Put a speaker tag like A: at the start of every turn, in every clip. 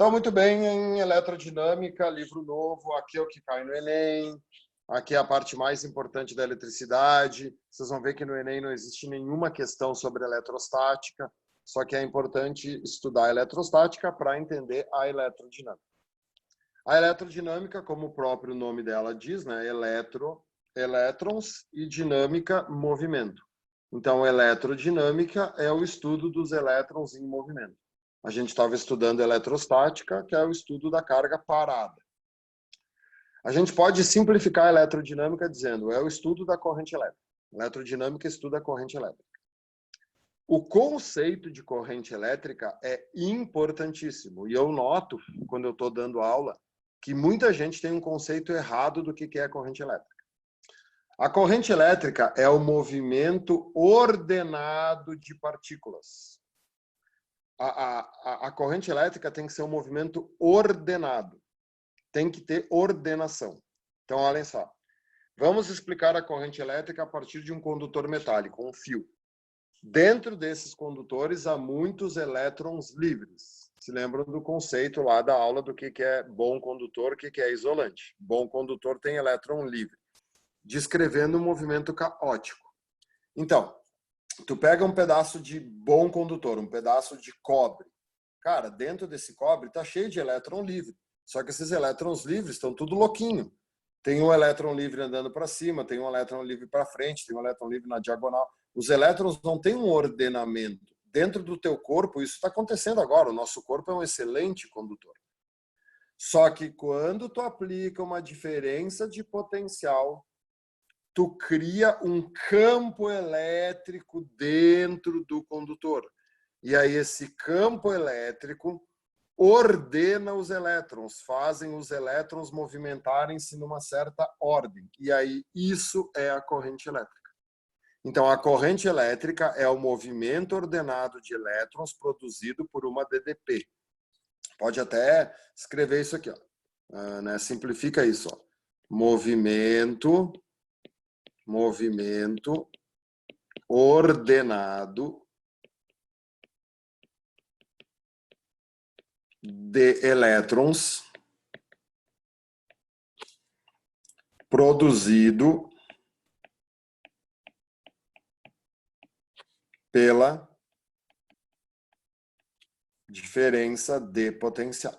A: Então, muito bem, em eletrodinâmica, livro novo, aqui é o que cai no Enem, aqui é a parte mais importante da eletricidade. Vocês vão ver que no Enem não existe nenhuma questão sobre eletrostática, só que é importante estudar a eletrostática para entender a eletrodinâmica. A eletrodinâmica, como o próprio nome dela diz, né, elétrons e dinâmica, movimento. Então, eletrodinâmica é o estudo dos elétrons em movimento. A gente estava estudando eletrostática, que é o estudo da carga parada. A gente pode simplificar a eletrodinâmica dizendo, é o estudo da corrente elétrica. Eletrodinâmica estuda a corrente elétrica. O conceito de corrente elétrica é importantíssimo. E eu noto, quando eu estou dando aula, que muita gente tem um conceito errado do que é a corrente elétrica. A corrente elétrica é o movimento ordenado de partículas. A corrente elétrica tem que ser um movimento ordenado. Tem que ter ordenação. Então, olhem só. Vamos explicar a corrente elétrica a partir de um condutor metálico, um fio. Dentro desses condutores há muitos elétrons livres. Se lembram do conceito lá da aula do que é bom condutor, o que é isolante. Bom condutor tem elétron livre, descrevendo um movimento caótico. Então, tu pega um pedaço de bom condutor, um pedaço de cobre. Cara, dentro desse cobre tá cheio de elétron livre. Só que esses elétrons livres estão tudo louquinho. Tem um elétron livre andando para cima, tem um elétron livre para frente, tem um elétron livre na diagonal. Os elétrons não têm um ordenamento. Dentro do teu corpo, isso está acontecendo agora. O nosso corpo é um excelente condutor. Só que quando tu aplica uma diferença de potencial, tu cria um campo elétrico dentro do condutor. E aí esse campo elétrico ordena os elétrons, fazem os elétrons movimentarem-se numa certa ordem. E aí isso é a corrente elétrica. Então a corrente elétrica é o movimento ordenado de elétrons produzido por uma DDP. Pode até escrever isso aqui, ó. Né? Simplifica isso, ó. Movimento ordenado de elétrons produzido pela diferença de potencial.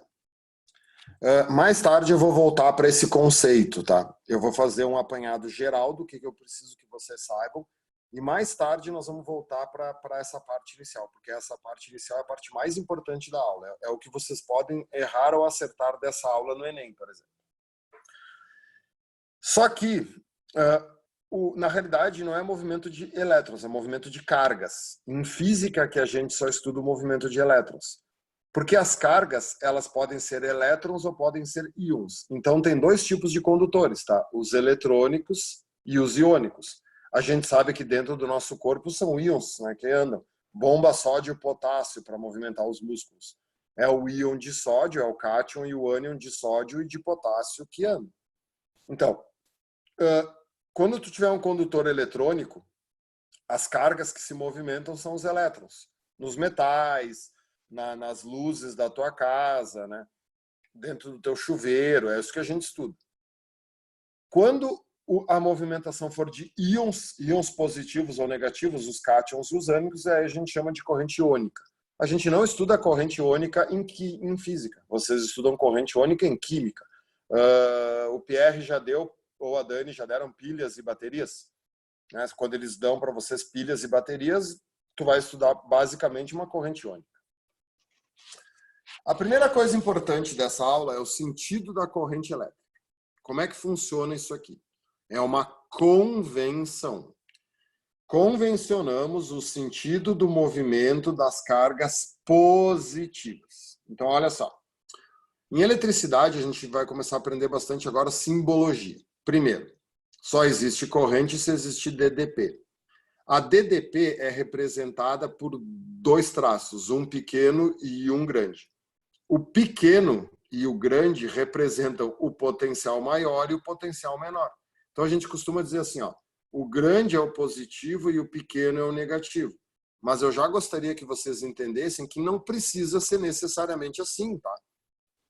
A: Mais tarde eu vou voltar para esse conceito, tá? Eu vou fazer um apanhado geral do que eu preciso que vocês saibam e mais tarde nós vamos voltar para essa parte inicial, porque essa parte inicial é a parte mais importante da aula. É o que vocês podem errar ou acertar dessa aula no Enem, por exemplo. Só que, na realidade, não é movimento de elétrons, é movimento de cargas. Em física que a gente só estuda o movimento de elétrons. Porque as cargas, elas podem ser elétrons ou podem ser íons. Então, tem dois tipos de condutores, tá? Os eletrônicos e os iônicos. A gente sabe que dentro do nosso corpo são íons, né, que andam. Bomba sódio e potássio para movimentar os músculos. É o íon de sódio, é o cátion, e o ânion de sódio e de potássio que andam. Então, quando tu tiver um condutor eletrônico, as cargas que se movimentam são os elétrons. Nos metais, nas luzes da tua casa, né? Dentro do teu chuveiro, é isso que a gente estuda. Quando a movimentação for de íons positivos ou negativos, os cátions e os ânicos, aí a gente chama de corrente iônica. A gente não estuda a corrente iônica em física, vocês estudam corrente iônica em química. O Pierre já deu, ou a Dani já deram pilhas e baterias. Né? Quando eles dão para vocês pilhas e baterias, tu vai estudar basicamente uma corrente iônica. A primeira coisa importante dessa aula é o sentido da corrente elétrica. Como é que funciona isso aqui? É uma convenção. Convencionamos o sentido do movimento das cargas positivas. Então, olha só. Em eletricidade, a gente vai começar a aprender bastante agora simbologia. Primeiro, só existe corrente se existe DDP. A DDP é representada por dois traços, um pequeno e um grande. O pequeno e o grande representam o potencial maior e o potencial menor. Então a gente costuma dizer assim, ó, o grande é o positivo e o pequeno é o negativo. Mas eu já gostaria que vocês entendessem que não precisa ser necessariamente assim, tá?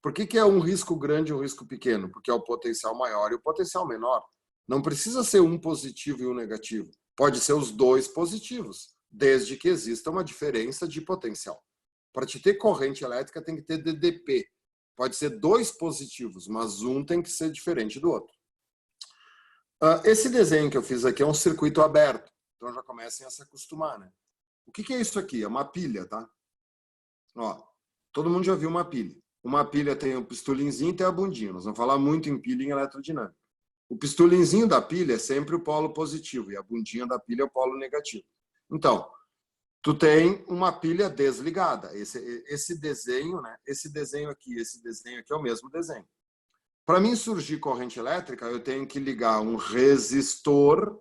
A: Por que é um risco grande e um risco pequeno? Porque é o potencial maior e o potencial menor. Não precisa ser um positivo e um negativo. Pode ser os dois positivos, desde que exista uma diferença de potencial. Para te ter corrente elétrica, tem que ter DDP. Pode ser dois positivos, mas um tem que ser diferente do outro. Esse desenho que eu fiz aqui é um circuito aberto. Então já comecem a se acostumar, né? O que é isso aqui? É uma pilha, tá? Ó, todo mundo já viu uma pilha. Uma pilha tem o pistolinzinho e tem a bundinha. Nós vamos falar muito em pilha em elerodinâmica. O pistolinzinho da pilha é sempre o polo positivo e a bundinha da pilha é o polo negativo. Então, tu tem uma pilha desligada. Esse desenho, né? Esse desenho aqui é o mesmo desenho. Para mim surgir corrente elétrica, eu tenho que ligar um resistor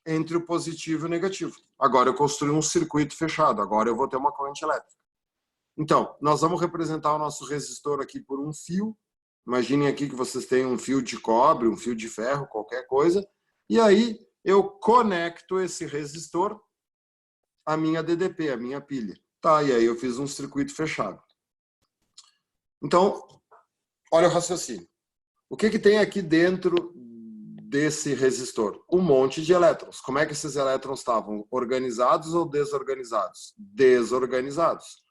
A: entre o positivo e o negativo. Agora eu construí um circuito fechado. Agora eu vou ter uma corrente elétrica. Então, nós vamos representar o nosso resistor aqui por um fio. Imaginem aqui que vocês têm um fio de cobre, um fio de ferro, qualquer coisa. E aí eu conecto esse resistor à minha DDP, à minha pilha. Tá, e aí eu fiz um circuito fechado. Então, olha o raciocínio. O que tem aqui dentro desse resistor? Um monte de elétrons. Como é que esses elétrons estavam? Organizados ou desorganizados? Desorganizados.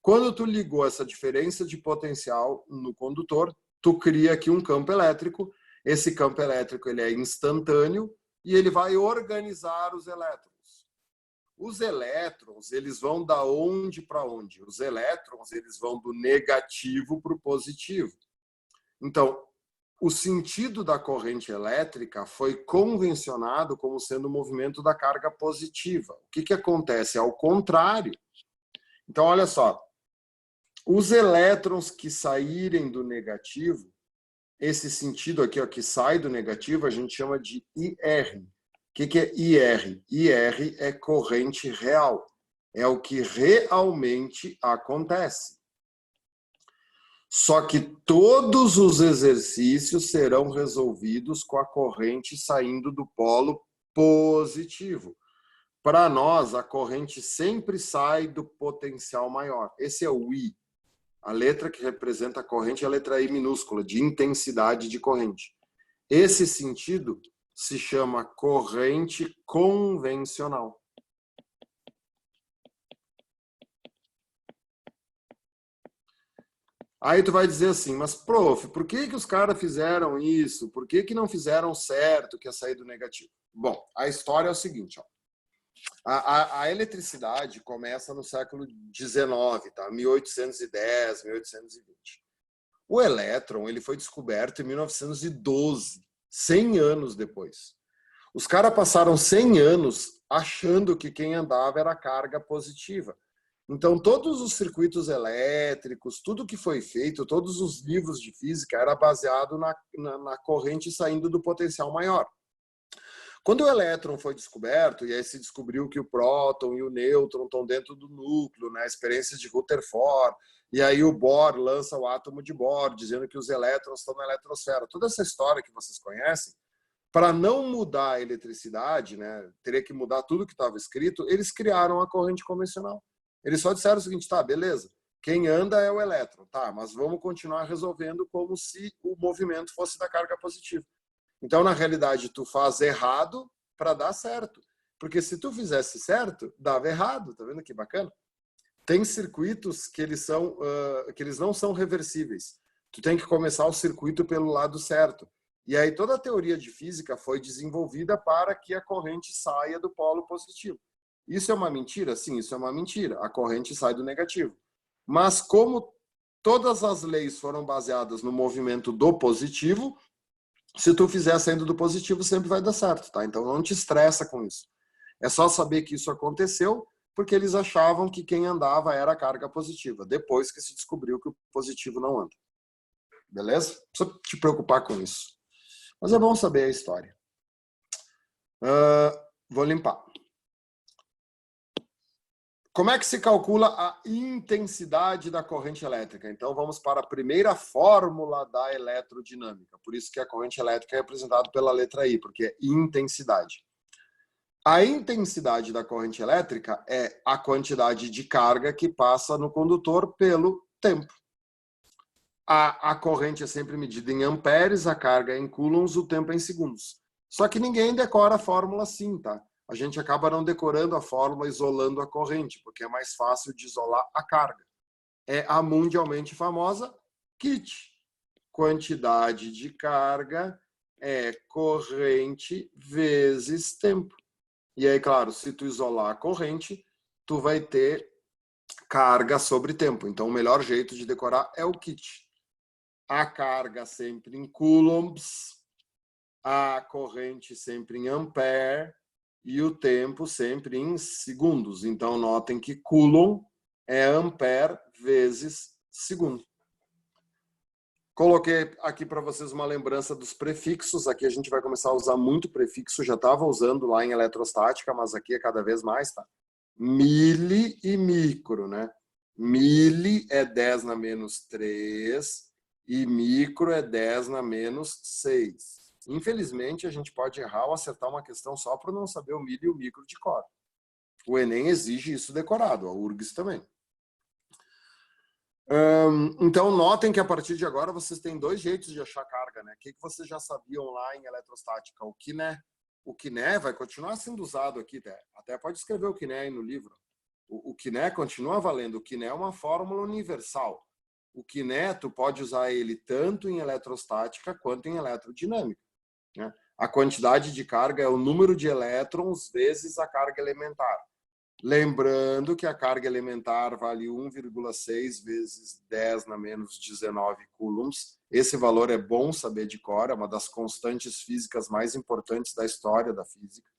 A: Quando tu ligou essa diferença de potencial no condutor, tu cria aqui um campo elétrico. Esse campo elétrico ele é instantâneo e ele vai organizar os elétrons. Os elétrons, eles vão da onde para onde? Os elétrons, eles vão do negativo para o positivo. Então, o sentido da corrente elétrica foi convencionado como sendo o movimento da carga positiva. O que acontece? É ao contrário. Então, olha só. Os elétrons que saírem do negativo, esse sentido aqui, ó, que sai do negativo, a gente chama de IR. O que é IR? IR é corrente real. É o que realmente acontece. Só que todos os exercícios serão resolvidos com a corrente saindo do polo positivo. Para nós, a corrente sempre sai do potencial maior. Esse é o I. A letra que representa a corrente é a letra I minúscula, de intensidade de corrente. Esse sentido se chama corrente convencional. Aí tu vai dizer assim, mas prof, por que os caras fizeram isso? Por que não fizeram certo, que é sair do negativo? Bom, a história é o seguinte, ó. A eletricidade começa no século XIX, tá? 1810, 1820. O elétron ele foi descoberto em 1912, 100 anos depois. Os caras passaram 100 anos achando que quem andava era carga positiva. Então, todos os circuitos elétricos, tudo que foi feito, todos os livros de física, era baseado na corrente saindo do potencial maior. Quando o elétron foi descoberto, e aí se descobriu que o próton e o nêutron estão dentro do núcleo, né? Experiências de Rutherford, e aí o Bohr lança o átomo de Bohr, dizendo que os elétrons estão na eletrosfera. Toda essa história que vocês conhecem, para não mudar a eletricidade, né? Teria que mudar tudo que estava escrito, eles criaram a corrente convencional. Eles só disseram o seguinte, tá, beleza, quem anda é o elétron, tá, mas vamos continuar resolvendo como se o movimento fosse da carga positiva. Então, na realidade, tu faz errado para dar certo. Porque se tu fizesse certo, dava errado. Tá vendo que bacana? Tem circuitos que eles não são reversíveis. Tu tem que começar o circuito pelo lado certo. E aí toda a teoria de física foi desenvolvida para que a corrente saia do polo positivo. Isso é uma mentira? Sim, isso é uma mentira. A corrente sai do negativo. Mas como todas as leis foram baseadas no movimento do positivo, se tu fizer saindo do positivo, sempre vai dar certo, tá? Então não te estressa com isso. É só saber que isso aconteceu porque eles achavam que quem andava era a carga positiva, depois que se descobriu que o positivo não anda. Beleza? Não precisa te preocupar com isso. Mas é bom saber a história. Vou limpar. Como é que se calcula a intensidade da corrente elétrica? Então, vamos para a primeira fórmula da eletrodinâmica. Por isso que a corrente elétrica é representada pela letra I, porque é intensidade. A intensidade da corrente elétrica é a quantidade de carga que passa no condutor pelo tempo. A corrente é sempre medida em amperes, a carga é em coulombs, o tempo é em segundos. Só que ninguém decora a fórmula assim, tá? A gente acaba não decorando a fórmula isolando a corrente, porque é mais fácil de isolar a carga. É a mundialmente famosa KIT. Quantidade de carga é corrente vezes tempo. E aí, claro, se tu isolar a corrente, tu vai ter carga sobre tempo. Então, o melhor jeito de decorar é o KIT. A carga sempre em coulombs, a corrente sempre em ampere e o tempo sempre em segundos. Então, notem que coulomb é ampere vezes segundo. Coloquei aqui para vocês uma lembrança dos prefixos. Aqui a gente vai começar a usar muito prefixo. Já estava usando lá em eletrostática, mas aqui é cada vez mais, tá? Mili e micro, né? Mili é 10 na menos 3 e micro é 10 na menos 6. Infelizmente, a gente pode errar ou acertar uma questão só por não saber o mili e o micro de cor. O Enem exige isso decorado, a URGS também. Então, notem que a partir de agora vocês têm dois jeitos de achar carga, né? O que vocês já sabiam lá em eletrostática? O kiné. O kiné vai continuar sendo usado aqui, até pode escrever o kiné aí no livro. O kiné continua valendo. O kiné é uma fórmula universal. O kiné, tu pode usar ele tanto em eletrostática quanto em eletrodinâmica, né? A quantidade de carga é o número de elétrons vezes a carga elementar. Lembrando que a carga elementar vale 1,6 vezes 10 na menos 19 coulombs. Esse valor é bom saber de cor, é uma das constantes físicas mais importantes da história da física.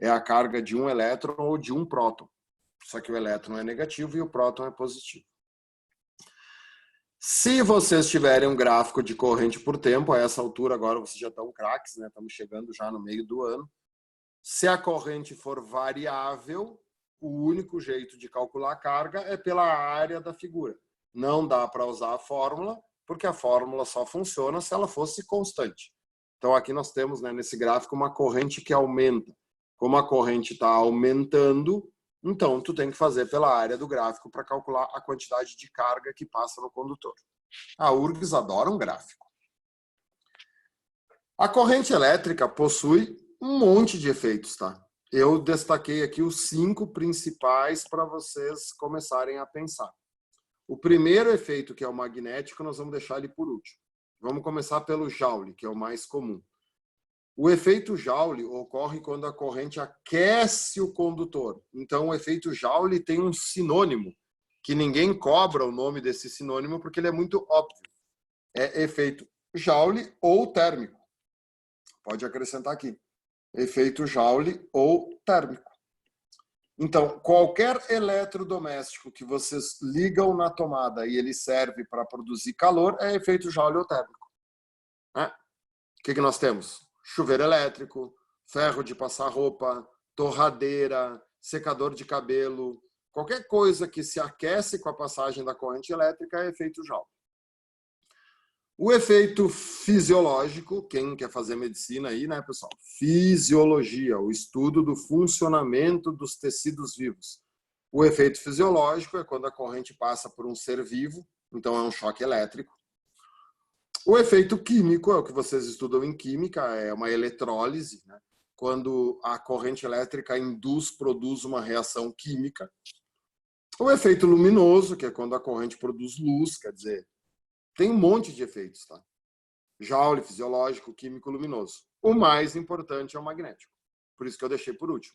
A: É a carga de um elétron ou de um próton. Só que o elétron é negativo e o próton é positivo. Se vocês tiverem um gráfico de corrente por tempo, a essa altura agora vocês já estão craques, né? Estamos chegando já no meio do ano. Se a corrente for variável, o único jeito de calcular a carga é pela área da figura. Não dá para usar a fórmula, porque a fórmula só funciona se ela fosse constante. Então aqui nós temos, né, nesse gráfico uma corrente que aumenta. Como a corrente está aumentando, então tu tem que fazer pela área do gráfico para calcular a quantidade de carga que passa no condutor. A URGS adora um gráfico. A corrente elétrica possui um monte de efeitos, tá? Eu destaquei aqui os 5 principais para vocês começarem a pensar. O primeiro efeito, que é o magnético, nós vamos deixar ele por último. Vamos começar pelo Joule, que é o mais comum. O efeito Joule ocorre quando a corrente aquece o condutor. Então, o efeito Joule tem um sinônimo, que ninguém cobra o nome desse sinônimo, porque ele é muito óbvio. É efeito Joule ou térmico. Pode acrescentar aqui. Efeito Joule ou térmico. Então, qualquer eletrodoméstico que vocês ligam na tomada e ele serve para produzir calor é efeito Joule ou térmico. O que nós temos? Chuveiro elétrico, ferro de passar roupa, torradeira, secador de cabelo. Qualquer coisa que se aquece com a passagem da corrente elétrica é efeito Joule. O efeito fisiológico, quem quer fazer medicina aí, né, pessoal? Fisiologia, o estudo do funcionamento dos tecidos vivos. O efeito fisiológico é quando a corrente passa por um ser vivo, então é um choque elétrico. O efeito químico é o que vocês estudam em química, é uma eletrólise, né? Quando a corrente elétrica produz uma reação química. O efeito luminoso, que é quando a corrente produz luz, quer dizer, tem um monte de efeitos, tá? Joule, fisiológico, químico, luminoso. O mais importante é o magnético. Por isso que eu deixei por último.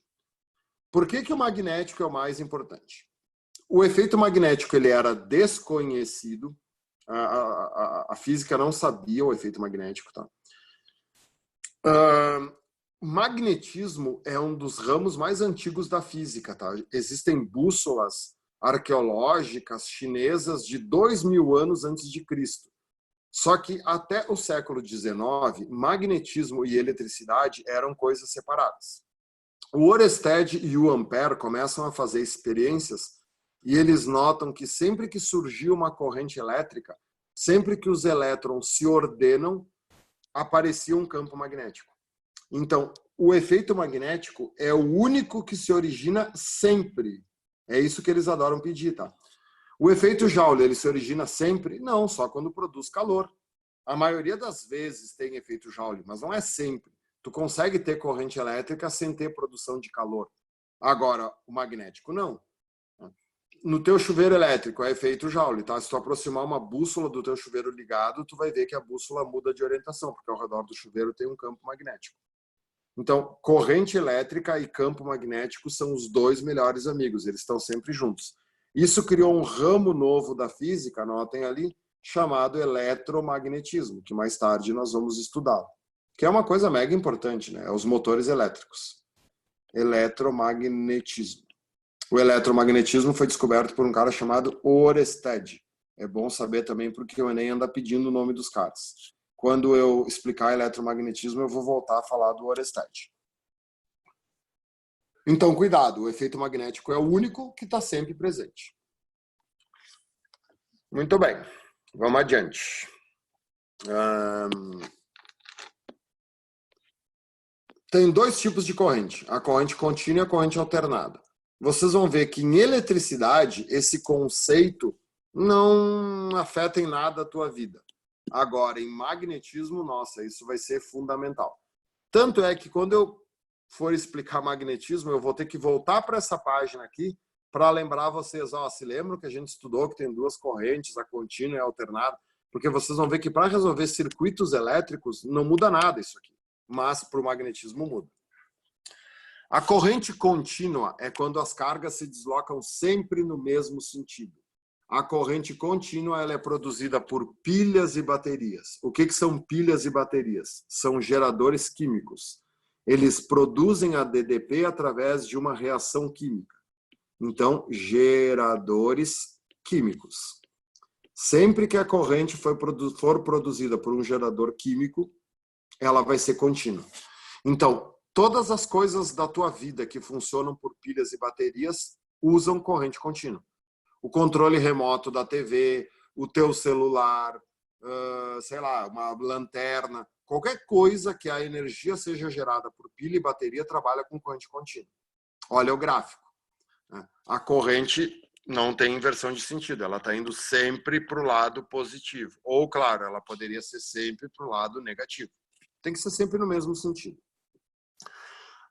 A: Por que o magnético é o mais importante? O efeito magnético ele era desconhecido. A física não sabia o efeito magnético, tá? Magnetismo é um dos ramos mais antigos da física, tá? Existem bússolas arqueológicas chinesas de 2000 anos antes de Cristo. Só que até o século XIX, magnetismo e eletricidade eram coisas separadas. O Oersted e o Ampère começam a fazer experiências e eles notam que sempre que surgiu uma corrente elétrica, sempre que os elétrons se ordenam, aparecia um campo magnético. Então, o efeito magnético é o único que se origina sempre. É isso que eles adoram pedir, tá? O efeito Joule, ele se origina sempre? Não, só quando produz calor. A maioria das vezes tem efeito Joule, mas não é sempre. Tu consegue ter corrente elétrica sem ter produção de calor. Agora, o magnético não. No teu chuveiro elétrico é efeito Joule, tá? Se tu aproximar uma bússola do teu chuveiro ligado, tu vai ver que a bússola muda de orientação, porque ao redor do chuveiro tem um campo magnético. Então, corrente elétrica e campo magnético são os dois melhores amigos, eles estão sempre juntos. Isso criou um ramo novo da física, anotem ali, chamado eletromagnetismo, que mais tarde nós vamos estudar. Que é uma coisa mega importante, né? Os motores elétricos. Eletromagnetismo. O eletromagnetismo foi descoberto por um cara chamado Oersted. É bom saber também porque o Enem anda pedindo o nome dos caras. Quando eu explicar eletromagnetismo, eu vou voltar a falar do Oersted. Então, cuidado, o efeito magnético é o único que está sempre presente. Muito bem, vamos adiante. Tem dois tipos de corrente, a corrente contínua e a corrente alternada. Vocês vão ver que em eletricidade, esse conceito não afeta em nada a tua vida. Agora, em magnetismo, nossa, isso vai ser fundamental. Tanto é que quando eu for explicar magnetismo, eu vou ter que voltar para essa página aqui para lembrar vocês, se lembram que a gente estudou que tem duas correntes, a contínua e a alternada? Porque vocês vão ver que para resolver circuitos elétricos não muda nada isso aqui, mas para o magnetismo muda. A corrente contínua é quando as cargas se deslocam sempre no mesmo sentido. A corrente contínua ela é produzida por pilhas e baterias. O que são pilhas e baterias? São geradores químicos. Eles produzem a DDP através de uma reação química. Então, geradores químicos. Sempre que a corrente for produzida por um gerador químico, ela vai ser contínua. Então, todas as coisas da tua vida que funcionam por pilhas e baterias usam corrente contínua. O controle remoto da TV, o teu celular, sei lá, uma lanterna, qualquer coisa que a energia seja gerada por pilha e bateria trabalha com corrente contínua. Olha o gráfico. A corrente não tem inversão de sentido, ela está indo sempre para o lado positivo. Ou, claro, ela poderia ser sempre para o lado negativo. Tem que ser sempre no mesmo sentido.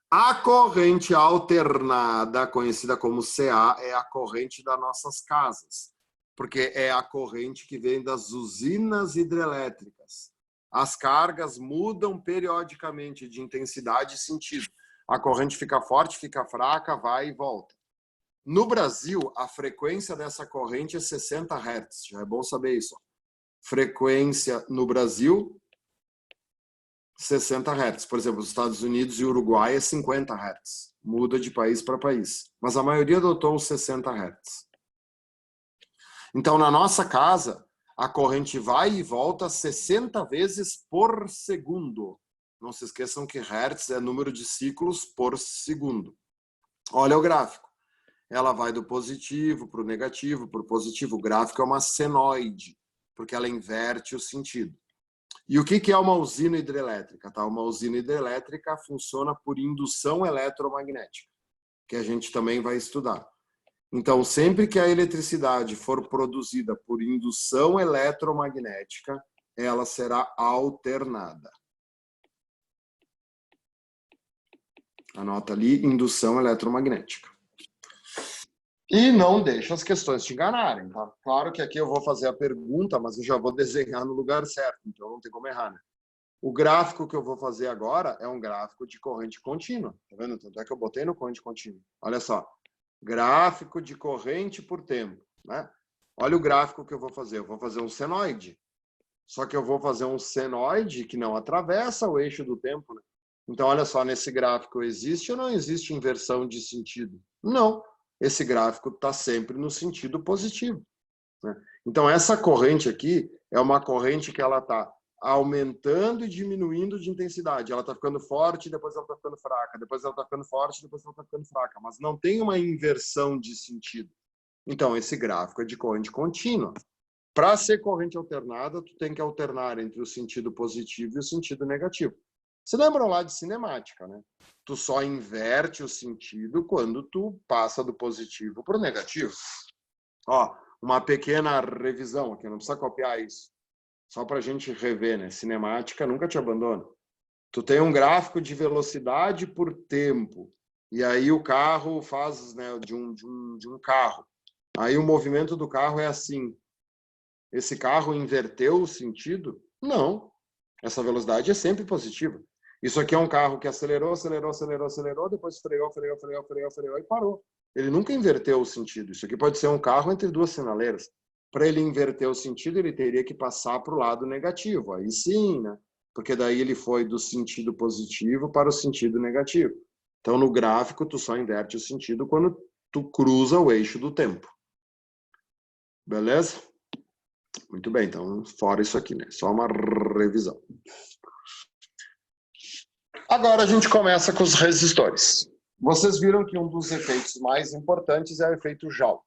A: A corrente alternada, conhecida como CA, é a corrente das nossas casas, porque é a corrente que vem das usinas hidrelétricas. As cargas mudam periodicamente de intensidade e sentido. A corrente fica forte, fica fraca, vai e volta. No Brasil, a frequência dessa corrente é 60 Hz. Já é bom saber isso. Frequência no Brasil, 60 Hz. Por exemplo, os Estados Unidos e Uruguai é 50 Hz. Muda de país para país. Mas a maioria adotou os 60 Hz. Então, na nossa casa, a corrente vai e volta 60 vezes por segundo. Não se esqueçam que Hertz é número de ciclos por segundo. Olha o gráfico. Ela vai do positivo para o negativo, para o positivo. O gráfico é uma senoide, porque ela inverte o sentido. E o que é uma usina hidrelétrica? Tá? Uma usina hidrelétrica funciona por indução eletromagnética, que a gente também vai estudar. Então, sempre que a eletricidade for produzida por indução eletromagnética, ela será alternada. Anota ali, indução eletromagnética. E não deixa as questões te enganarem, tá? Claro que aqui eu vou fazer a pergunta, mas eu já vou desenhar no lugar certo, então não tem como errar, né? O gráfico que eu vou fazer agora é um gráfico de corrente contínua, tá vendo? Tanto é que eu botei no corrente contínua. Olha só, gráfico de corrente por tempo, né? Olha o gráfico que eu vou fazer um senoide. Só que eu vou fazer um senoide que não atravessa o eixo do tempo, né? Então, olha só, nesse gráfico existe ou não existe inversão de sentido? Não. Esse gráfico está sempre no sentido positivo, né? Então, essa corrente aqui é uma corrente que ela está aumentando e diminuindo de intensidade. Ela está ficando forte, depois ela está ficando fraca. Depois ela está ficando forte, depois ela está ficando fraca. Mas não tem uma inversão de sentido. Então, esse gráfico é de corrente contínua. Para ser corrente alternada, tu tem que alternar entre o sentido positivo e o sentido negativo. Você lembram lá de cinemática, né? Tu só inverte o sentido quando tu passa do positivo para o negativo. Ó, uma pequena revisão aqui, não precisa copiar isso. Só para a gente rever, né? Cinemática nunca te abandona. Tu tem um gráfico de velocidade por tempo. E aí o carro faz, né, de um carro. Aí o movimento do carro é assim. Esse carro inverteu o sentido? Não. Essa velocidade é sempre positiva. Isso aqui é um carro que acelerou, depois freou e parou. Ele nunca inverteu o sentido. Isso aqui pode ser um carro entre duas sinaleiras. Para ele inverter o sentido, ele teria que passar para o lado negativo. Aí sim, né? Porque daí ele foi do sentido positivo para o sentido negativo. Então, no gráfico, tu só inverte o sentido quando tu cruza o eixo do tempo. Beleza? Muito bem, então, fora isso aqui, né? Só uma revisão. Agora a gente começa com os resistores. Vocês viram que um dos efeitos mais importantes é o efeito Joule.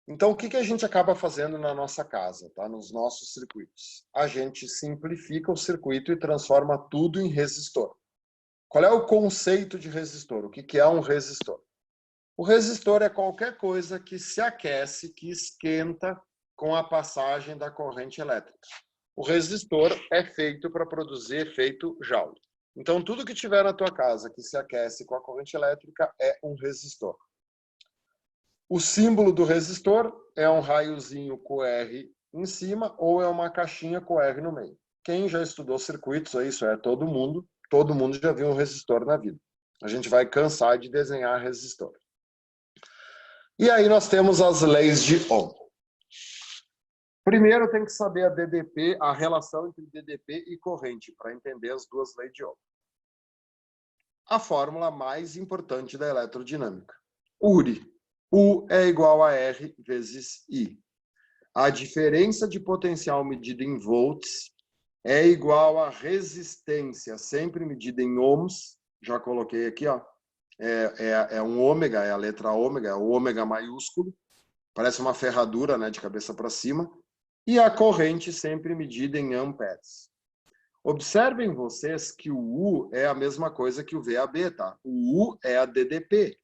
A: Então, o que a gente acaba fazendo na nossa casa, tá? Nos nossos circuitos? A gente simplifica o circuito e transforma tudo em resistor. Qual é o conceito de resistor? O que é um resistor? O resistor é qualquer coisa que se aquece, que esquenta com a passagem da corrente elétrica. O resistor é feito para produzir efeito Joule. Então, tudo que tiver na tua casa que se aquece com a corrente elétrica é um resistor. O símbolo do resistor é um raiozinho com R em cima ou é uma caixinha com R no meio. Quem já estudou circuitos, isso é todo mundo já viu um resistor na vida. A gente vai cansar de desenhar resistor. E aí nós temos as leis de Ohm. Primeiro tem que saber a DDP, a relação entre DDP e corrente, para entender as duas leis de Ohm. A fórmula mais importante da eletrodinâmica. URI. U é igual a R vezes I. A diferença de potencial medida em volts é igual à resistência, sempre medida em ohms. Já coloquei aqui, ó. É um ômega, é a letra ômega, é o ômega maiúsculo. Parece uma ferradura, né, de cabeça para cima. E a corrente sempre medida em amperes. Observem vocês que o U é a mesma coisa que o VAB, tá? O U é a DDP.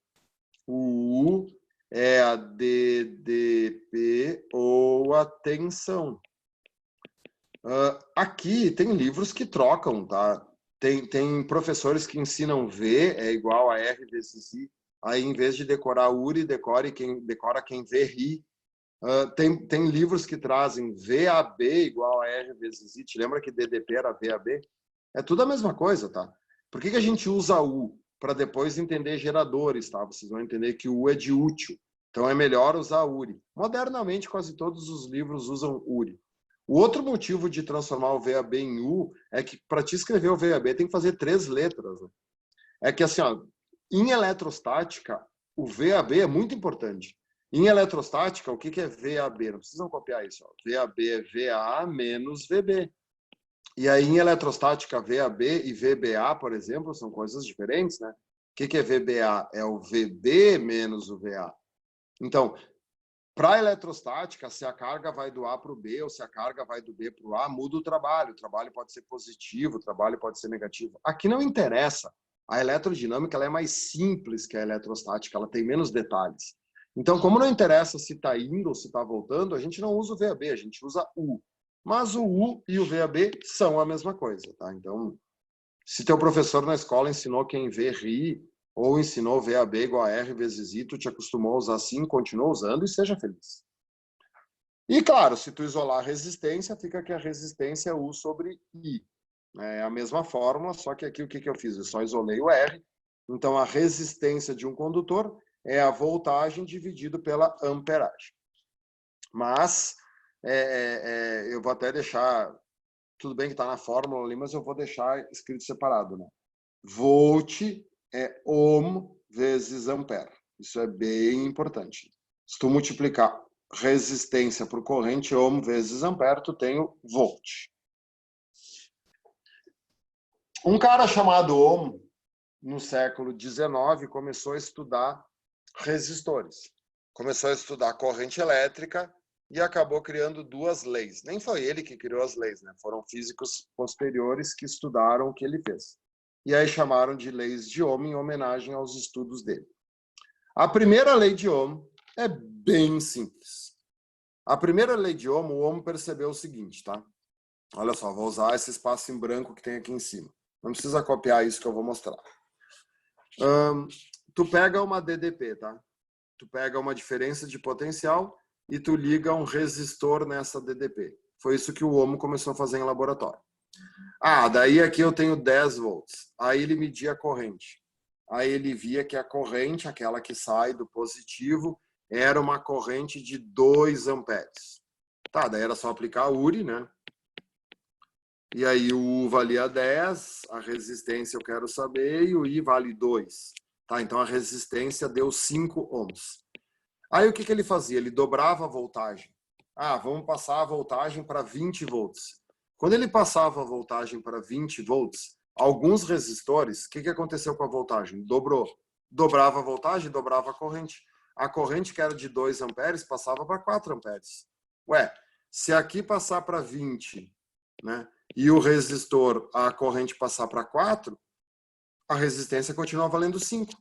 A: O U é a DDP ou a tensão. Aqui tem livros que trocam, tá? Tem professores que ensinam V é igual a R vezes I. Aí, em vez de decorar URI, decora quem vê ri. Tem livros que trazem VAB igual a R vezes I. Te lembra que DDP era VAB? É tudo a mesma coisa, tá? Por que a gente usa U? Para depois entender geradores, tá? Vocês vão entender que o U é de útil. Então é melhor usar URI. Modernamente, quase todos os livros usam URI. O outro motivo de transformar o VAB em U é que para te escrever o VAB tem que fazer 3 letras. Né? É que assim, ó, em eletrostática, o VAB é muito importante. Em eletrostática, o que é VAB? Não precisam copiar isso. Ó. VAB é VA menos VB. E aí, em eletrostática, VAB e VBA, por exemplo, são coisas diferentes, né? O que é VBA? É o VB menos o VA. Então, para a eletrostática, se a carga vai do A para o B ou se a carga vai do B para o A, muda o trabalho. O trabalho pode ser positivo, o trabalho pode ser negativo. Aqui não interessa. A eletrodinâmica ela é mais simples que a eletrostática, ela tem menos detalhes. Então, como não interessa se está indo ou se está voltando, a gente não usa o VAB, a gente usa U. Mas o U e o VAB são a mesma coisa, tá? Então, se teu professor na escola ensinou quem vê ri, ou ensinou VAB igual a R vezes I, tu te acostumou a usar assim, continua usando e seja feliz. E claro, se tu isolar a resistência, fica que a resistência é U sobre I. É a mesma fórmula, só que aqui o que eu fiz? Eu só isolei o R. Então, a resistência de um condutor é a voltagem dividido pela amperagem. Mas, eu vou até deixar... Tudo bem que está na fórmula ali, mas eu vou deixar escrito separado, né? Volt é ohm vezes ampere. Isso é bem importante. Se tu multiplicar resistência por corrente, ohm vezes ampere, tu tem o volt. Um cara chamado Ohm, no século XIX, começou a estudar resistores. Começou a estudar corrente elétrica e acabou criando 2 leis. Nem foi ele que criou as leis, né? Foram físicos posteriores que estudaram o que ele fez. E aí chamaram de leis de Ohm em homenagem aos estudos dele. A primeira lei de Ohm é bem simples. A primeira lei de Ohm, o Ohm percebeu o seguinte, tá? Olha só, vou usar esse espaço em branco que tem aqui em cima. Não precisa copiar isso que eu vou mostrar. Tu pega uma DDP, tá? Tu pega uma diferença de potencial e tu liga um resistor nessa DDP. Foi isso que o Ohm começou a fazer em laboratório. Daí aqui eu tenho 10 volts. Aí ele media a corrente. Aí ele via que a corrente, aquela que sai do positivo, era uma corrente de 2 amperes. Tá, daí era só aplicar a URI, né? E aí o U valia 10, a resistência eu quero saber, e o I vale 2. Tá, então a resistência deu 5 ohms. Aí o que ele fazia? Ele dobrava a voltagem. Vamos passar a voltagem para 20 volts. Quando ele passava a voltagem para 20 volts, alguns resistores, o que aconteceu com a voltagem? Dobrou. Dobrava a voltagem, dobrava a corrente. A corrente que era de 2 amperes passava para 4 amperes. Ué, se aqui passar para 20, né, e o resistor, a corrente passar para 4, a resistência continua valendo 5.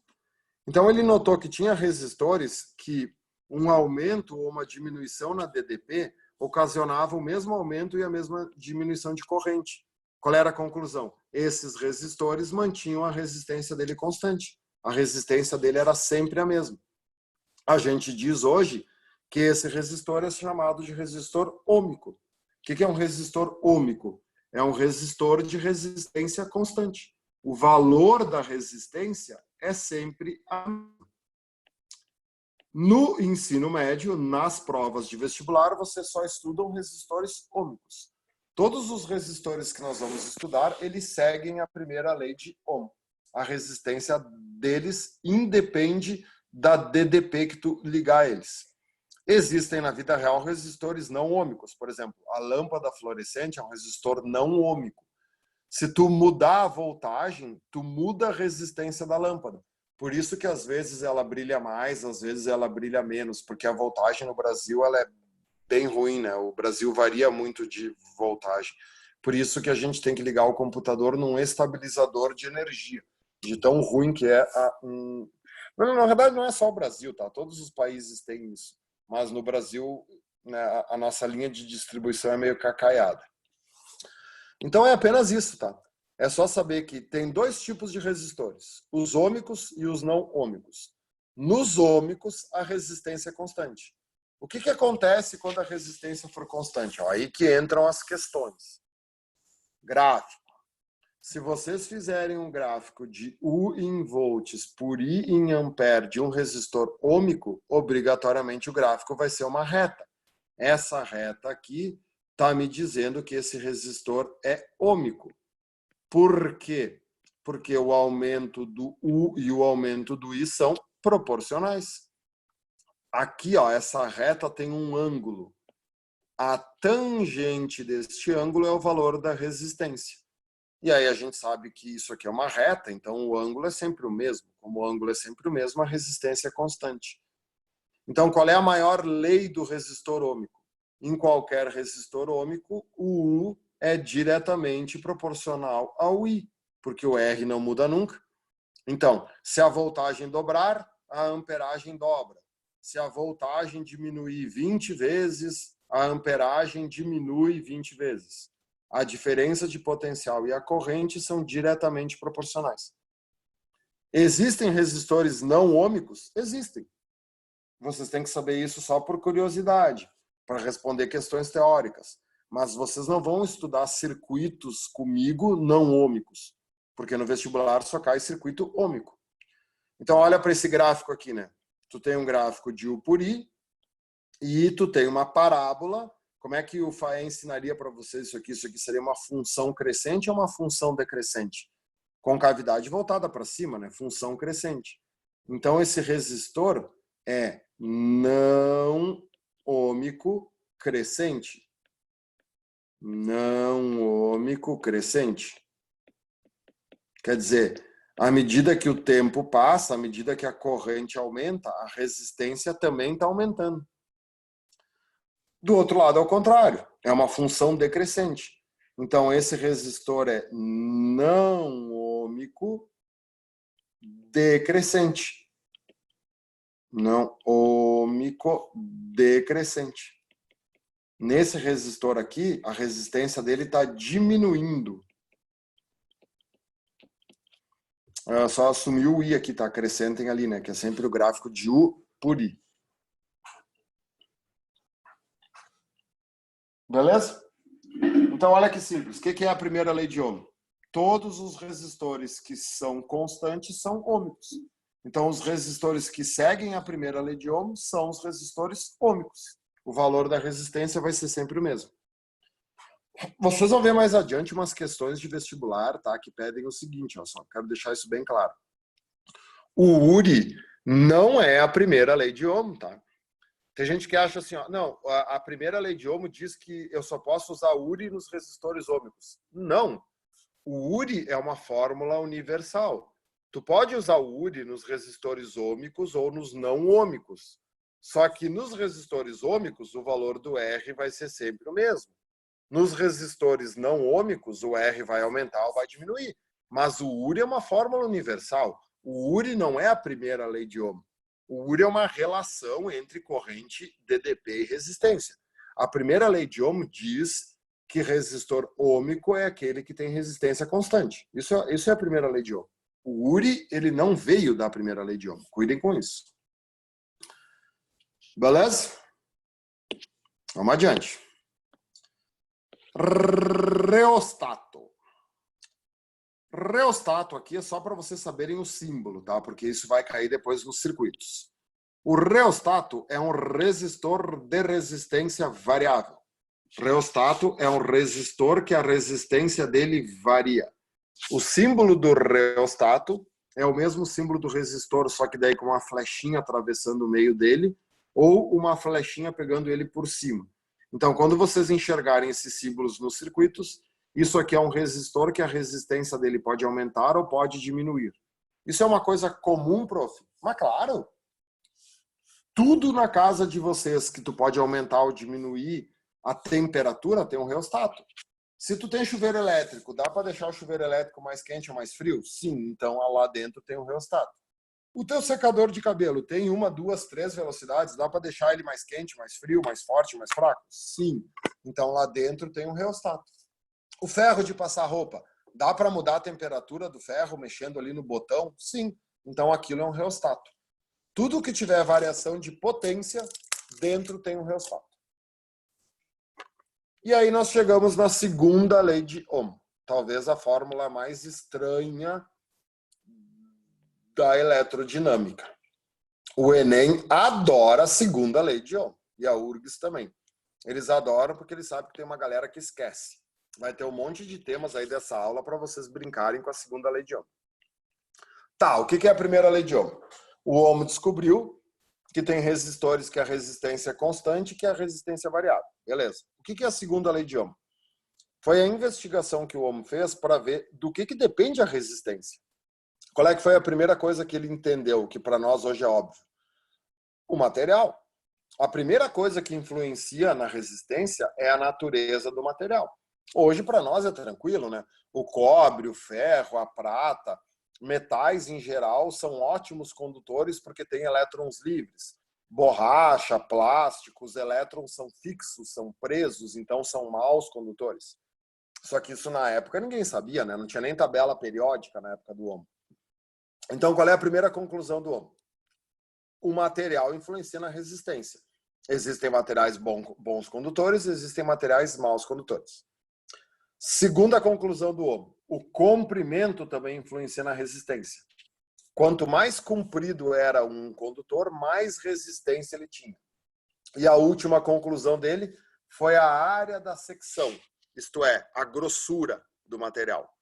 A: Então ele notou que tinha resistores que um aumento ou uma diminuição na DDP ocasionava o mesmo aumento e a mesma diminuição de corrente. Qual era a conclusão? Esses resistores mantinham a resistência dele constante. A resistência dele era sempre a mesma. A gente diz hoje que esse resistor é chamado de resistor ôhmico. O que é um resistor ôhmico? É um resistor de resistência constante. O valor da resistência é sempre a mesma. No ensino médio, nas provas de vestibular, você só estuda resistores ôhmicos. Todos os resistores que nós vamos estudar, eles seguem a primeira lei de Ohm. A resistência deles independe da DDP que tu ligar a eles. Existem na vida real resistores não ôhmicos. Por exemplo, a lâmpada fluorescente é um resistor não ôhmico. Se tu mudar a voltagem, tu muda a resistência da lâmpada. Por isso que às vezes ela brilha mais, às vezes ela brilha menos, porque a voltagem no Brasil ela é bem ruim, né? O Brasil varia muito de voltagem. Por isso que a gente tem que ligar o computador num estabilizador de energia, de tão ruim que é Na verdade não é só o Brasil, tá? Todos os países têm isso. Mas no Brasil, né, a nossa linha de distribuição é meio cacaiada. Então é apenas isso, tá? É só saber que tem dois tipos de resistores, os ôhmicos e os não ôhmicos. Nos ôhmicos, a resistência é constante. O que acontece quando a resistência for constante? Aí que entram as questões. Gráfico. Se vocês fizerem um gráfico de U em volts por I em ampere de um resistor ôhmico, obrigatoriamente o gráfico vai ser uma reta. Essa reta aqui está me dizendo que esse resistor é ôhmico. Por quê? Porque o aumento do U e o aumento do I são proporcionais. Aqui, ó, essa reta tem um ângulo. A tangente deste ângulo é o valor da resistência. E aí a gente sabe que isso aqui é uma reta, então o ângulo é sempre o mesmo. Como o ângulo é sempre o mesmo, a resistência é constante. Então, qual é a maior lei do resistor ôhmico? Em qualquer resistor ôhmico, o U é diretamente proporcional ao I, porque o R não muda nunca. Então, se a voltagem dobrar, a amperagem dobra. Se a voltagem diminuir 20 vezes, a amperagem diminui 20 vezes. A diferença de potencial e a corrente são diretamente proporcionais. Existem resistores não ôhmicos? Existem. Vocês têm que saber isso só por curiosidade, para responder questões teóricas. Mas vocês não vão estudar circuitos comigo não ôhmicos, porque no vestibular só cai circuito ôhmico. Então, olha para esse gráfico aqui, né? Tu tem um gráfico de U por I e tu tem uma parábola. Como é que o Faé ensinaria para vocês isso aqui? Isso aqui seria uma função crescente ou uma função decrescente? Concavidade voltada para cima, né? Função crescente. Então, esse resistor é não ôhmico crescente. Não ôhmico crescente. Quer dizer, à medida que o tempo passa, à medida que a corrente aumenta, a resistência também está aumentando. Do outro lado, ao contrário, é uma função decrescente. Então, esse resistor é não ôhmico decrescente. Não ôhmico decrescente. Nesse resistor aqui, a resistência dele está diminuindo. Só assumir o I aqui, tá? Acrescentem ali, né? Que é sempre o gráfico de U por I. Beleza? Então, olha que simples. O que é a primeira lei de Ohm? Todos os resistores que são constantes são ômicos. Então, os resistores que seguem a primeira lei de Ohm são os resistores ômicos. O valor da resistência vai ser sempre o mesmo. Vocês vão ver mais adiante umas questões de vestibular, tá? Que pedem o seguinte, ó, só quero deixar isso bem claro. O URI não é a primeira lei de Ohm, tá? Tem gente que acha assim, ó, não, a primeira lei de Ohm diz que eu só posso usar URI nos resistores ômicos. Não. O URI é uma fórmula universal. Tu pode usar o URI nos resistores ômicos ou nos não ômicos. Só que nos resistores ômicos, o valor do R vai ser sempre o mesmo. Nos resistores não ômicos, o R vai aumentar ou vai diminuir. Mas o URI é uma fórmula universal. O URI não é a primeira lei de Ohm. O URI é uma relação entre corrente, DDP e resistência. A primeira lei de Ohm diz que resistor ômico é aquele que tem resistência constante. Isso é a primeira lei de Ohm. O URI, ele não veio da primeira lei de Ohm. Cuidem com isso. Beleza? Vamos adiante. Reostato. Reostato aqui é só para vocês saberem o símbolo, tá? Porque isso vai cair depois nos circuitos. O reostato é um resistor de resistência variável. Reostato é um resistor que a resistência dele varia. O símbolo do reostato é o mesmo símbolo do resistor, só que daí com uma flechinha atravessando o meio dele ou uma flechinha pegando ele por cima. Então, quando vocês enxergarem esses símbolos nos circuitos, isso aqui é um resistor que a resistência dele pode aumentar ou pode diminuir. Isso é uma coisa comum, prof? Mas claro, tudo na casa de vocês que tu pode aumentar ou diminuir a temperatura tem um reostato. Se tu tem chuveiro elétrico, dá para deixar o chuveiro elétrico mais quente ou mais frio? Sim, então lá dentro tem um reostato. O teu secador de cabelo tem 1, 2, 3 velocidades, dá para deixar ele mais quente, mais frio, mais forte, mais fraco? Sim, então lá dentro tem um reostato. O ferro de passar roupa, dá para mudar a temperatura do ferro mexendo ali no botão? Sim, então aquilo é um reostato. Tudo que tiver variação de potência, dentro tem um reostato. E aí nós chegamos na segunda lei de Ohm. Talvez a fórmula mais estranha da eletrodinâmica. O Enem adora a segunda lei de Ohm. E a URGS também. Eles adoram porque eles sabem que tem uma galera que esquece. Vai ter um monte de temas aí dessa aula para vocês brincarem com a segunda lei de Ohm. Tá, o que é a primeira lei de Ohm? O Ohm descobriu que tem resistores que a resistência é constante e que a resistência é variável. Beleza. O que é a segunda lei de Ohm? Foi a investigação que o Ohm fez para ver do que depende a resistência. Qual é que foi a primeira coisa que ele entendeu, que para nós hoje é óbvio? O material. A primeira coisa que influencia na resistência é a natureza do material. Hoje, para nós, é tranquilo, né? O cobre, o ferro, a prata, metais em geral são ótimos condutores porque têm elétrons livres. Borracha, plástico, os elétrons são fixos, são presos, então são maus condutores. Só que isso na época ninguém sabia, né? Não tinha nem tabela periódica na época do Ohm. Então, qual é a primeira conclusão do Ohm? O material influencia na resistência. Existem materiais bons condutores, existem materiais maus condutores. Segunda conclusão do Ohm, o comprimento também influencia na resistência. Quanto mais comprido era um condutor, mais resistência ele tinha. E a última conclusão dele foi a área da secção, isto é, a grossura do material.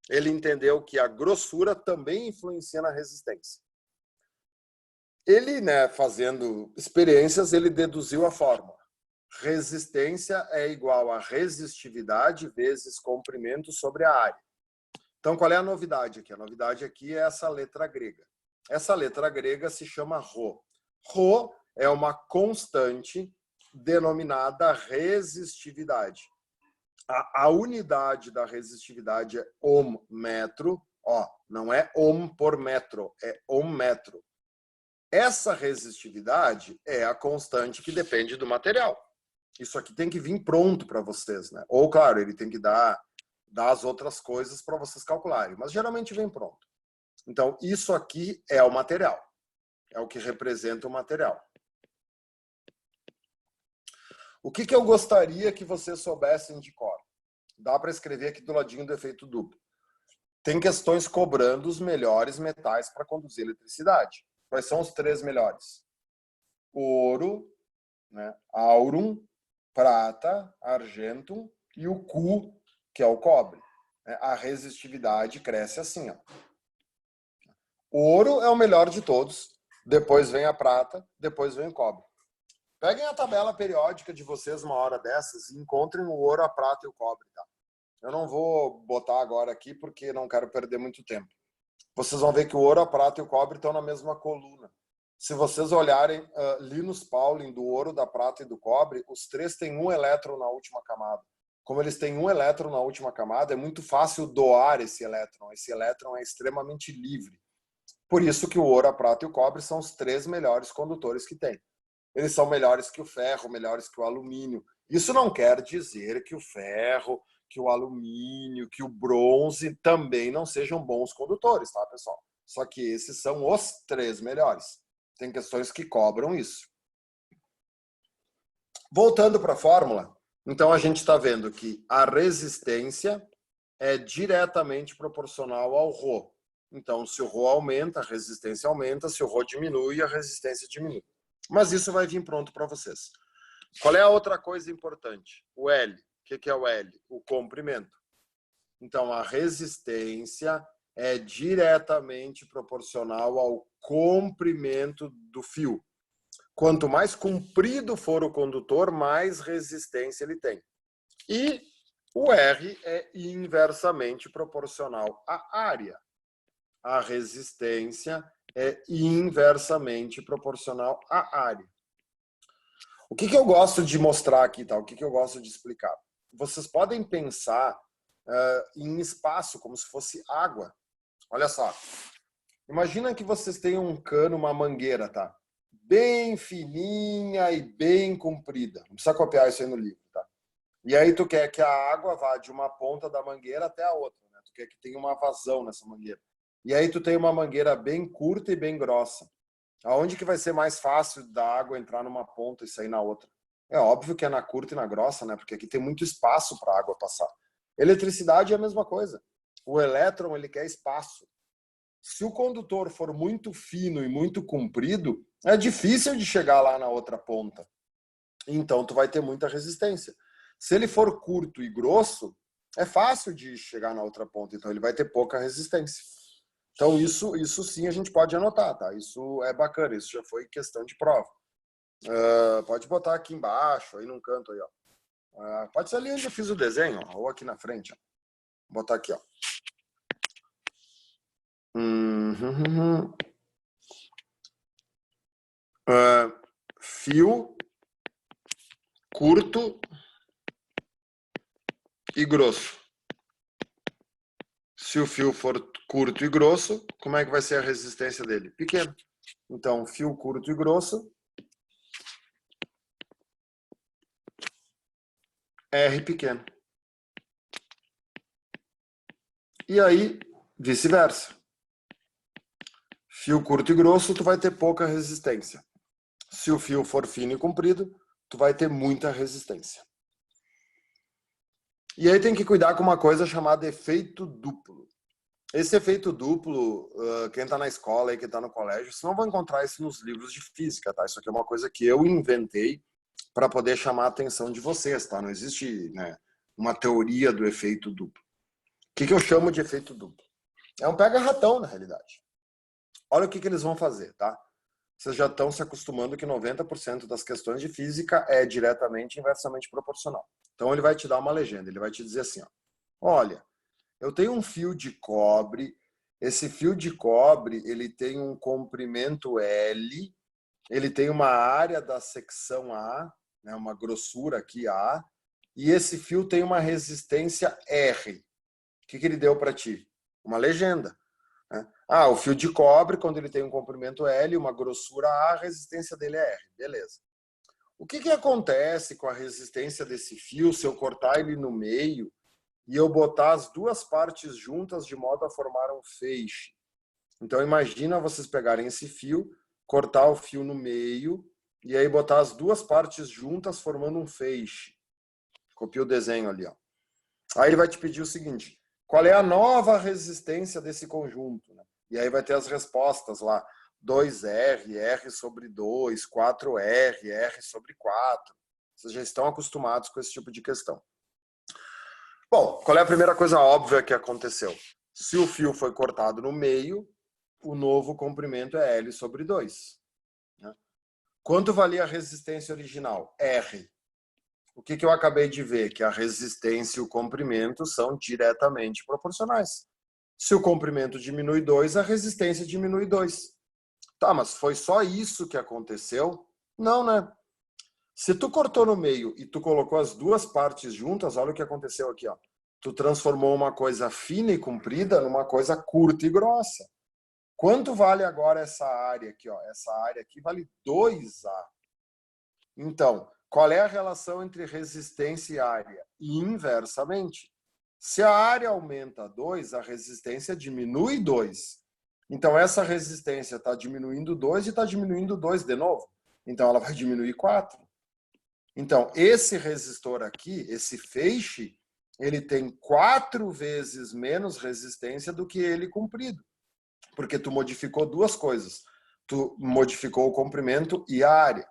A: Ele entendeu que a grossura também influencia na resistência. Ele, né, fazendo experiências, ele deduziu a fórmula. Resistência é igual a resistividade vezes comprimento sobre a área. Então, qual é a novidade aqui? A novidade aqui é essa letra grega. Essa letra grega se chama ρ. ρ é uma constante denominada resistividade. A unidade da resistividade é ohmmetro. Ó, não é ohm por metro, é ohmmetro. Essa resistividade é a constante que depende do material. Isso aqui tem que vir pronto para vocês, né? Ou, claro, ele tem que dar as outras coisas para vocês calcularem, mas geralmente vem pronto. Então, isso aqui é o material. É o que representa o material. O que eu gostaria que vocês soubessem de cor? Dá para escrever aqui do ladinho do efeito duplo. Tem questões cobrando os melhores metais para conduzir eletricidade. Quais são os 3 melhores? Ouro, né? Aurum, prata, argentum e o Cu, que é o cobre. A resistividade cresce assim, ó. O ouro é o melhor de todos, depois vem a prata, depois vem o cobre. Peguem a tabela periódica de vocês uma hora dessas e encontrem o ouro, a prata e o cobre, tá? Eu não vou botar agora aqui porque não quero perder muito tempo. Vocês vão ver que o ouro, a prata e o cobre estão na mesma coluna. Se vocês olharem Linus Pauling, do ouro, da prata e do cobre, os 3 têm um elétron na última camada. Como eles têm um elétron na última camada, é muito fácil doar esse elétron. Esse elétron é extremamente livre. Por isso que o ouro, a prata e o cobre são os 3 melhores condutores que tem. Eles são melhores que o ferro, melhores que o alumínio. Isso não quer dizer que o ferro, que o alumínio, que o bronze também não sejam bons condutores, tá, pessoal? Só que esses são os 3 melhores. Tem questões que cobram isso. Voltando para a fórmula, então a gente está vendo que a resistência é diretamente proporcional ao ρ. Então, se o ρ aumenta, a resistência aumenta. Se o ρ diminui, a resistência diminui. Mas isso vai vir pronto para vocês. Qual é a outra coisa importante? O L. O que é o L? O comprimento. Então, a resistência é diretamente proporcional ao comprimento do fio. Quanto mais comprido for o condutor, mais resistência ele tem. E o R é inversamente proporcional à área. A resistência é inversamente proporcional à área. O que eu gosto de mostrar aqui, tá? O que eu gosto de explicar? Vocês podem pensar em espaço como se fosse água. Olha só. Imagina que vocês têm um cano, uma mangueira, tá? Bem fininha e bem comprida. Não precisa copiar isso aí no livro, tá? E aí tu quer que a água vá de uma ponta da mangueira até a outra, né? Tu quer que tenha uma vazão nessa mangueira. E aí tu tem uma mangueira bem curta e bem grossa. Aonde que vai ser mais fácil da água entrar numa ponta e sair na outra? É óbvio que é na curta e na grossa, né? Porque aqui tem muito espaço para a água passar. Eletricidade é a mesma coisa. O elétron, ele quer espaço. Se o condutor for muito fino e muito comprido, é difícil de chegar lá na outra ponta. Então, tu vai ter muita resistência. Se ele for curto e grosso, é fácil de chegar na outra ponta. Então, ele vai ter pouca resistência. Então, isso sim a gente pode anotar, tá? Isso é bacana, isso já foi questão de prova. Pode botar aqui embaixo, aí num canto aí, ó. Pode ser ali onde eu fiz o desenho, ó, ou aqui na frente, ó. Vou botar aqui, ó. Fio curto e grosso. Se o fio for curto e grosso, como é que vai ser a resistência dele? Pequeno. Então, fio curto e grosso, R pequeno. E aí, vice-versa. Fio curto e grosso, tu vai ter pouca resistência. Se o fio for fino e comprido, tu vai ter muita resistência. E aí tem que cuidar com uma coisa chamada efeito duplo. Esse efeito duplo, quem está na escola e quem está no colégio, vocês não vão encontrar isso nos livros de física, tá? Isso aqui é uma coisa que eu inventei para poder chamar a atenção de vocês, tá? Não existe, né, uma teoria do efeito duplo. O que eu chamo de efeito duplo? É um pega-ratão, na realidade. Olha o que eles vão fazer, tá? Vocês já estão se acostumando que 90% das questões de física é diretamente inversamente proporcional. Então ele vai te dar uma legenda, ele vai te dizer assim, ó, olha, eu tenho um fio de cobre, esse fio de cobre ele tem um comprimento L, ele tem uma área da secção A, né, uma grossura aqui A, e esse fio tem uma resistência R. O que ele deu para ti? Uma legenda. O fio de cobre, quando ele tem um comprimento L, uma grossura A, a resistência dele é R. Beleza. o que acontece com a resistência desse fio se eu cortar ele no meio e eu botar as duas partes juntas de modo a formar um feixe? Então, imagina vocês pegarem esse fio, cortar o fio no meio e aí botar as duas partes juntas formando um feixe. Copia o desenho ali, ó. Aí ele vai te pedir o seguinte: qual é a nova resistência desse conjunto? E aí vai ter as respostas lá: 2R, R sobre 2, 4R, R sobre 4. Vocês já estão acostumados com esse tipo de questão. Bom, qual é a primeira coisa óbvia que aconteceu? Se o fio foi cortado no meio, o novo comprimento é L sobre 2. Quanto valia a resistência original? R. O que eu acabei de ver? Que a resistência e o comprimento são diretamente proporcionais. Se o comprimento diminui 2, a resistência diminui 2. Tá, mas foi só isso que aconteceu? Não, né? Se tu cortou no meio e tu colocou as duas partes juntas, olha o que aconteceu aqui, ó. Tu transformou uma coisa fina e comprida numa coisa curta e grossa. Quanto vale agora essa área aqui, ó? Essa área aqui vale 2A. Então, qual é a relação entre resistência e área? E inversamente. Se a área aumenta 2, a resistência diminui 2. Então, essa resistência está diminuindo 2 e está diminuindo 2 de novo. Então, ela vai diminuir 4. Então, esse resistor aqui, esse feixe, ele tem 4 vezes menos resistência do que ele comprido. Porque tu modificou duas coisas. Tu modificou o comprimento e a área.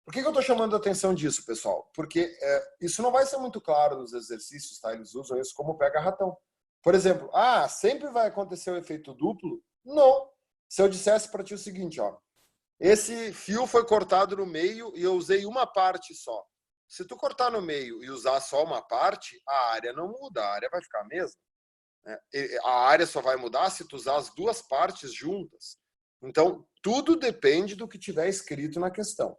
A: Por que eu estou chamando a atenção disso, pessoal? Porque isso não vai ser muito claro nos exercícios, tá? Eles usam isso como pega-ratão. Por exemplo, sempre vai acontecer o efeito duplo? Não. Se eu dissesse para ti o seguinte, ó, esse fio foi cortado no meio e eu usei uma parte só. Se tu cortar no meio e usar só uma parte, a área não muda, a área vai ficar a mesma. A área só vai mudar se tu usar as duas partes juntas. Então, tudo depende do que tiver escrito na questão.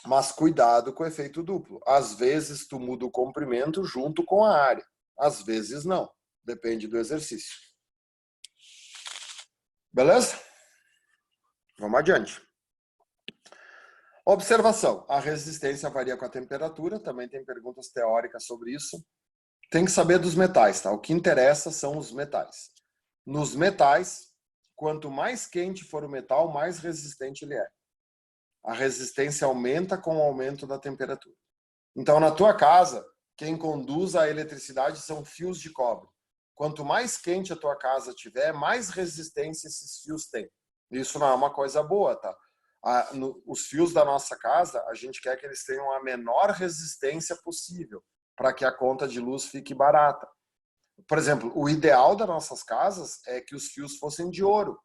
A: Mas cuidado com o efeito duplo. Às vezes tu muda o comprimento junto com a área. Às vezes não. Depende do exercício. Beleza? Vamos adiante. Observação. A resistência varia com a temperatura. Também tem perguntas teóricas sobre isso. Tem que saber dos metais, tá? O que interessa são os metais. Nos metais, quanto mais quente for o metal, mais resistente ele é. A resistência aumenta com o aumento da temperatura. Então, na tua casa, quem conduz a eletricidade são fios de cobre. Quanto mais quente a tua casa tiver, mais resistência esses fios têm. Isso não é uma coisa boa, tá? Os fios da nossa casa, a gente quer que eles tenham a menor resistência possível, para que a conta de luz fique barata. Por exemplo, o ideal das nossas casas é que os fios fossem de ouro.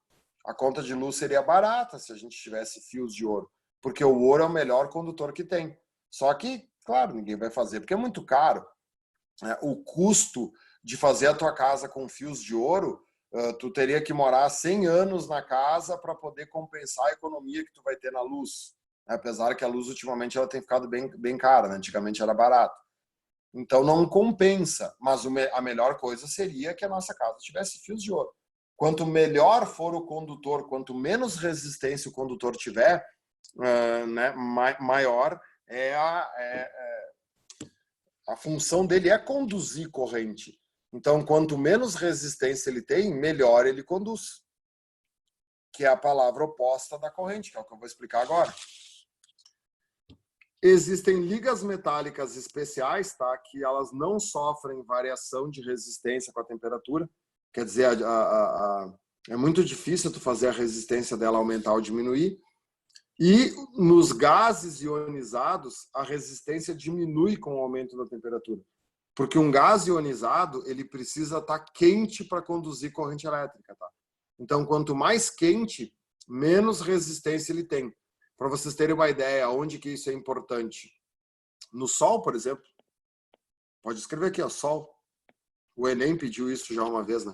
A: A conta de luz seria barata se a gente tivesse fios de ouro, porque o ouro é o melhor condutor que tem. Só que, claro, ninguém vai fazer, porque é muito caro. O custo de fazer a tua casa com fios de ouro, tu teria que morar 100 anos na casa para poder compensar a economia que tu vai ter na luz. Apesar que a luz, ultimamente, ela tem ficado bem cara, né? Antigamente era barato. Então, não compensa. Mas a melhor coisa seria que a nossa casa tivesse fios de ouro. Quanto melhor for o condutor, quanto menos resistência o condutor tiver, né, maior é a função dele é conduzir corrente. Então, quanto menos resistência ele tem, melhor ele conduz. Que é a palavra oposta da corrente, que é o que eu vou explicar agora. Existem ligas metálicas especiais, tá? Que elas não sofrem variação de resistência com a temperatura. Quer dizer, é muito difícil tu fazer a resistência dela aumentar ou diminuir. E nos gases ionizados, a resistência diminui com o aumento da temperatura. Porque um gás ionizado, ele precisa estar quente para conduzir corrente elétrica, tá? Então, quanto mais quente, menos resistência ele tem. Para vocês terem uma ideia, onde que isso é importante? No Sol, por exemplo. Pode escrever aqui, ó, Sol. O Enem pediu isso já uma vez, né?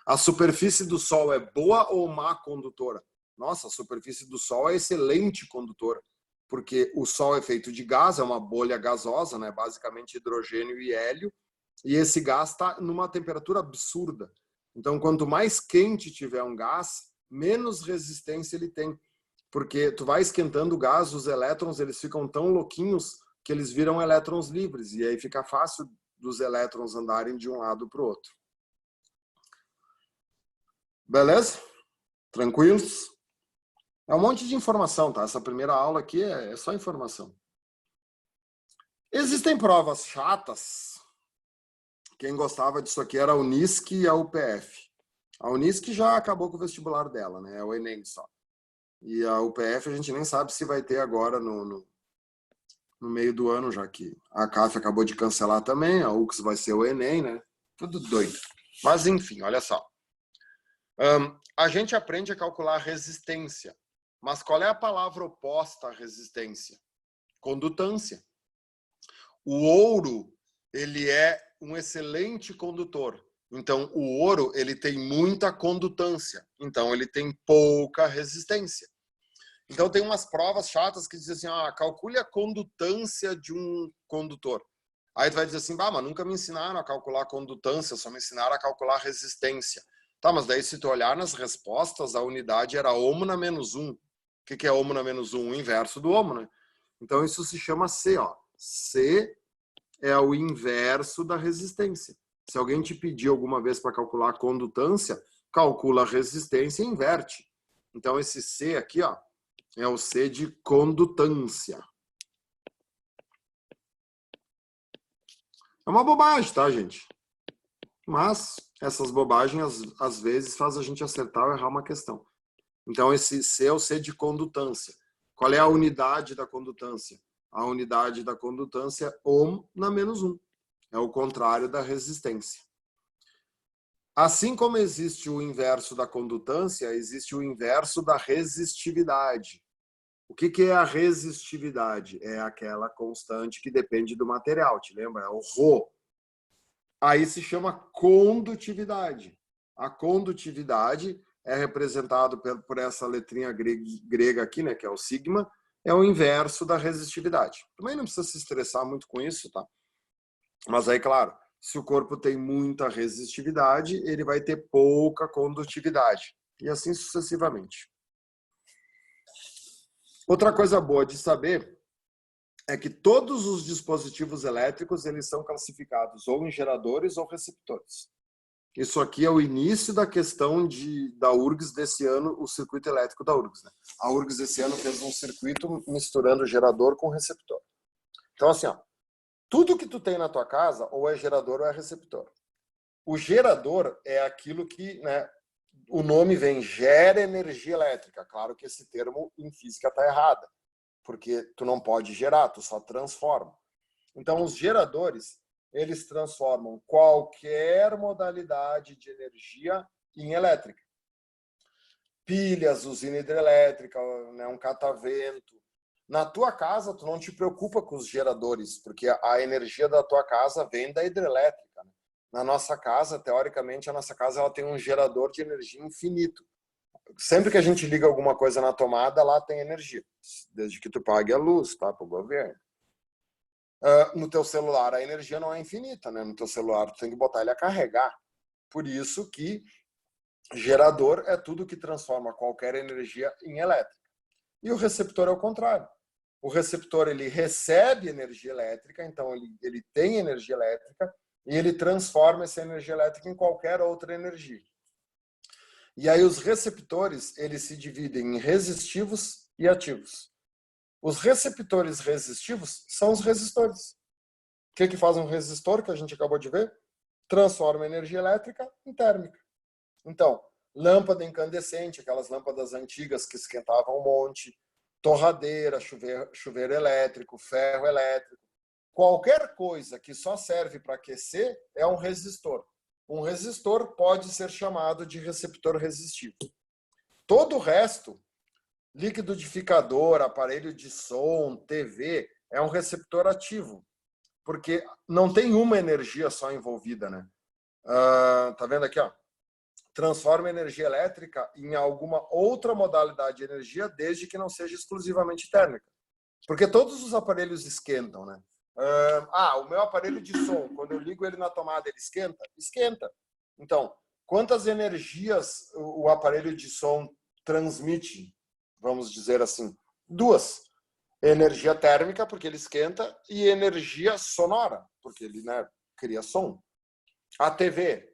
A: A superfície do Sol é boa ou má condutora? Nossa, a superfície do Sol é excelente condutora, porque o Sol é feito de gás, é uma bolha gasosa, né? Basicamente hidrogênio e hélio, e esse gás está numa temperatura absurda. Então, quanto mais quente tiver um gás, menos resistência ele tem. Porque tu vai esquentando o gás, os elétrons eles ficam tão louquinhos que eles viram elétrons livres. E aí fica fácil dos elétrons andarem de um lado para o outro. Beleza? Tranquilos? É um monte de informação, tá? Essa primeira aula aqui é só informação. Existem provas chatas. Quem gostava disso aqui era a Unisc e a UPF. A Unisc já acabou com o vestibular dela, né? É o Enem só. E a UPF a gente nem sabe se vai ter agora no meio do ano, já que a CAF acabou de cancelar também, a UX vai ser o Enem, né? Tudo doido. Mas enfim, olha só. A gente aprende a calcular resistência. Mas qual é a palavra oposta à resistência? Condutância. O ouro, ele é um excelente condutor. Então, o ouro, ele tem muita condutância. Então, ele tem pouca resistência. Então, tem umas provas chatas que dizem assim, calcule a condutância de um condutor. Aí tu vai dizer assim, mas nunca me ensinaram a calcular a condutância, só me ensinaram a calcular a resistência. Tá, mas daí se tu olhar nas respostas, a unidade era ohmo na menos 1. O que é ohmo na menos 1? O inverso do ohmo, né? Então, isso se chama C, ó. C é o inverso da resistência. Se alguém te pedir alguma vez para calcular a condutância, calcula a resistência e inverte. Então, esse C aqui, ó, é o C de condutância. É uma bobagem, tá, gente? Mas essas bobagens, às vezes, fazem a gente acertar ou errar uma questão. Então, esse C é o C de condutância. Qual é a unidade da condutância? A unidade da condutância é ohm na menos 1. É o contrário da resistência. Assim como existe o inverso da condutância, existe o inverso da resistividade. O que é a resistividade? É aquela constante que depende do material, te lembra? É o ρ. Aí se chama condutividade. A condutividade é representada por essa letrinha grega aqui, né, que é o sigma, é o inverso da resistividade. Também não precisa se estressar muito com isso, tá? Mas aí, claro, se o corpo tem muita resistividade, ele vai ter pouca condutividade. E assim sucessivamente. Outra coisa boa de saber é que todos os dispositivos elétricos eles são classificados ou em geradores ou receptores. Isso aqui é o início da questão da URGS desse ano, o circuito elétrico da URGS. Né? A URGS esse ano fez um circuito misturando gerador com receptor. Então, assim, ó, tudo que tu tem na tua casa ou é gerador ou é receptor. O gerador é aquilo que, né, o nome vem, gera energia elétrica. Claro que esse termo em física está errado, porque tu não pode gerar, tu só transforma. Então, os geradores, eles transformam qualquer modalidade de energia em elétrica. Pilhas, usina hidrelétrica, né, um catavento. Na tua casa, tu não te preocupa com os geradores, porque a energia da tua casa vem da hidrelétrica. Né? Na nossa casa, teoricamente, a nossa casa ela tem um gerador de energia infinito. Sempre que a gente liga alguma coisa na tomada, lá tem energia. Desde que tu pague a luz, tá? Para o governo. No teu celular, a energia não é infinita, né? No teu celular, tu tem que botar ele a carregar. Por isso que gerador é tudo que transforma qualquer energia em elétrica. E o receptor é o contrário. O receptor, ele recebe energia elétrica, então ele tem energia elétrica e ele transforma essa energia elétrica em qualquer outra energia. E aí os receptores, eles se dividem em resistivos e ativos. Os receptores resistivos são os resistores. O que faz um resistor, que a gente acabou de ver? Transforma energia elétrica em térmica. Então, lâmpada incandescente, aquelas lâmpadas antigas que esquentavam um monte, torradeira, chuveiro elétrico, ferro elétrico. Qualquer coisa que só serve para aquecer é um resistor. Um resistor pode ser chamado de receptor resistivo. Todo o resto, liquidificador, aparelho de som, TV, é um receptor ativo, porque não tem uma energia só envolvida, né? Tá vendo aqui, ó? Transforma energia elétrica em alguma outra modalidade de energia, desde que não seja exclusivamente térmica. Porque todos os aparelhos esquentam, né? O meu aparelho de som, quando eu ligo ele na tomada, ele esquenta? Esquenta. Então, quantas energias o aparelho de som transmite? vamos dizer assim, duas. Energia térmica, porque ele esquenta, e energia sonora, porque ele, né, cria som. A TV,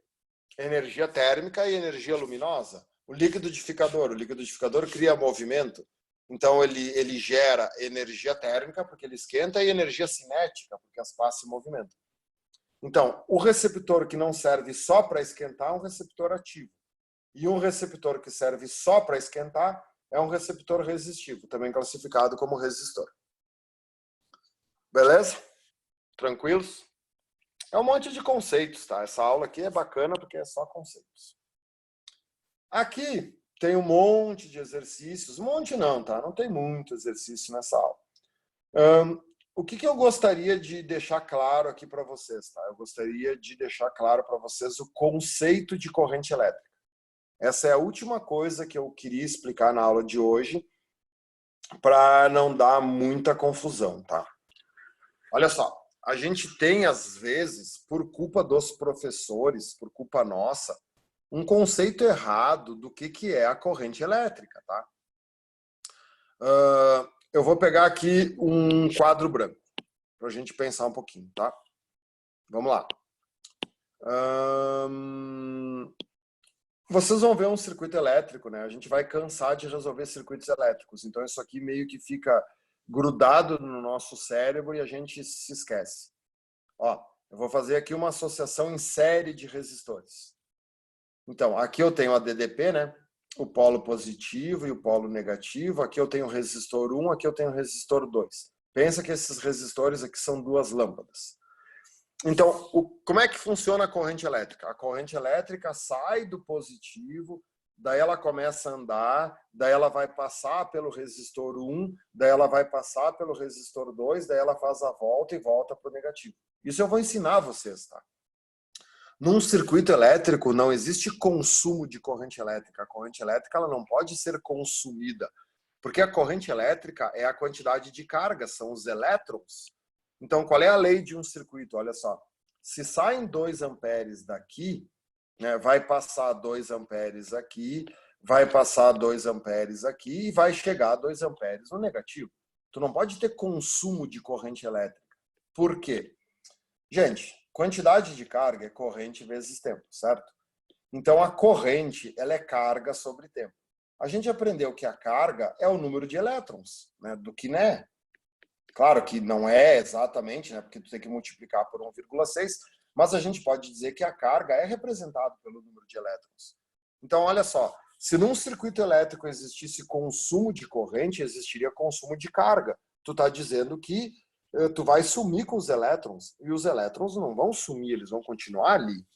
A: energia térmica e energia luminosa. O liquidificador cria movimento. Então, ele gera energia térmica, porque ele esquenta, e energia cinética, porque as partes se movimentam. Então, o receptor que não serve só para esquentar é um receptor ativo. E um receptor que serve só para esquentar é um receptor resistivo, também classificado como resistor. Beleza? Tranquilos? É um monte de conceitos, tá? Essa aula aqui é bacana porque é só conceitos. Aqui tem um monte de exercícios. Um monte não, tá? Não tem muito exercício nessa aula. O que eu gostaria de deixar claro aqui para vocês, tá? Eu gostaria de deixar claro para vocês o conceito de corrente elétrica. Essa é a última coisa que eu queria explicar na aula de hoje, para não dar muita confusão, tá? Olha só, a gente tem, às vezes, por culpa dos professores, por culpa nossa, um conceito errado do que é a corrente elétrica, tá? Eu vou pegar aqui um quadro branco, para a gente pensar um pouquinho, tá? Vamos lá. Vocês vão ver um circuito elétrico, né? A gente vai cansar de resolver circuitos elétricos. Então, isso aqui meio que fica grudado no nosso cérebro e a gente se esquece. Ó, eu vou fazer aqui uma associação em série de resistores. Então, aqui eu tenho a DDP, né? O polo positivo e o polo negativo. Aqui eu tenho o resistor 1, aqui eu tenho o resistor 2. Pensa que esses resistores aqui são duas lâmpadas. Então, como é que funciona a corrente elétrica? A corrente elétrica sai do positivo, daí ela começa a andar, daí ela vai passar pelo resistor 1, daí ela vai passar pelo resistor 2, daí ela faz a volta e volta para o negativo. Isso eu vou ensinar vocês, tá? Num circuito elétrico não existe consumo de corrente elétrica. A corrente elétrica ela não pode ser consumida, porque a corrente elétrica é a quantidade de carga, são os elétrons. Então, qual é a lei de um circuito? Olha só, se saem 2 amperes daqui, né, vai passar 2 amperes aqui, vai passar 2 amperes aqui e vai chegar a 2 amperes no negativo. Tu não pode ter consumo de corrente elétrica. Por quê? Gente, quantidade de carga é corrente vezes tempo, certo? Então, a corrente ela é carga sobre tempo. A gente aprendeu que a carga é o número de elétrons, né, do que né. Claro que não é exatamente, né, porque tu tem que multiplicar por 1,6, mas a gente pode dizer que a carga é representada pelo número de elétrons. Então, olha só, se num circuito elétrico existisse consumo de corrente, existiria consumo de carga. Tu está dizendo que tu vai sumir com os elétrons, e os elétrons não vão sumir, eles vão continuar ali.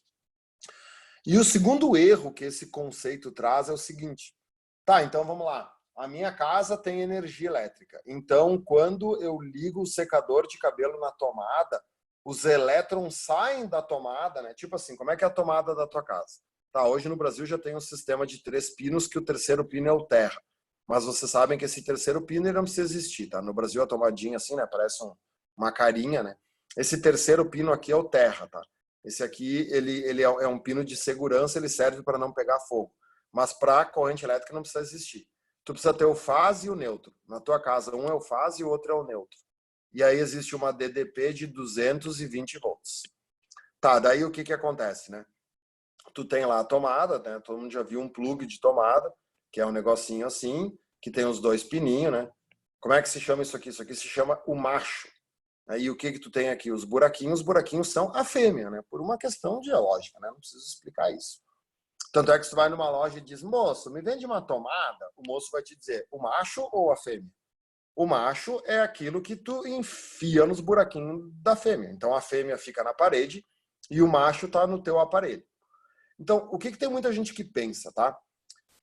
A: E o segundo erro que esse conceito traz é o seguinte, tá, então vamos lá. A minha casa tem energia elétrica. Então, quando eu ligo o secador de cabelo na tomada, os elétrons saem da tomada, né? Tipo assim, como é que é a tomada da tua casa? Tá, hoje no Brasil já tem um sistema de 3 pinos, que o terceiro pino é o terra. Mas vocês sabem que esse terceiro pino ele não precisa existir, tá? No Brasil a tomadinha assim, né? Parece uma carinha, né? Esse terceiro pino aqui é o terra, tá? Esse aqui, ele é um pino de segurança, ele serve para não pegar fogo. Mas para corrente elétrica não precisa existir. Tu precisa ter o fase e o neutro. Na tua casa, um é o fase e o outro é o neutro. E aí existe uma DDP de 220 volts. Tá, daí o que acontece, né? Tu tem lá a tomada, né? Todo mundo já viu um plug de tomada, que é um negocinho assim, que tem os 2 pininhos, né? Como é que se chama isso aqui? Isso aqui se chama o macho. Aí o que tu tem aqui? Os buraquinhos são a fêmea, né? Por uma questão de lógica, né? Não preciso explicar isso. Tanto é que você vai numa loja e diz, moço, me vende uma tomada, o moço vai te dizer, o macho ou a fêmea? O macho é aquilo que tu enfia nos buraquinhos da fêmea. Então a fêmea fica na parede e o macho está no teu aparelho. Então, o que tem muita gente que pensa, tá?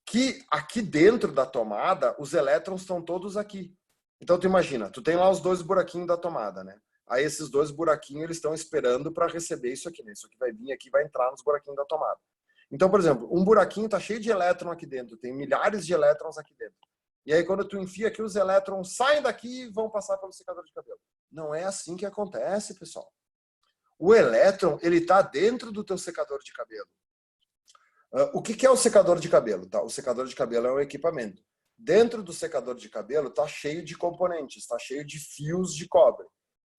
A: Que aqui dentro da tomada, os elétrons estão todos aqui. Então, tu imagina, tu tem lá os 2 buraquinhos da tomada, né? Aí esses 2 buraquinhos, eles estão esperando para receber isso aqui, né? Isso aqui vai vir aqui, vai entrar nos buraquinhos da tomada. Então, por exemplo, um buraquinho está cheio de elétrons aqui dentro, tem milhares de elétrons aqui dentro. E aí, quando tu enfia aqui, os elétrons saem daqui e vão passar pelo secador de cabelo. Não é assim que acontece, pessoal. O elétron, ele está dentro do teu secador de cabelo. O que é o secador de cabelo? Tá? O secador de cabelo é um equipamento. Dentro do secador de cabelo está cheio de componentes, está cheio de fios de cobre.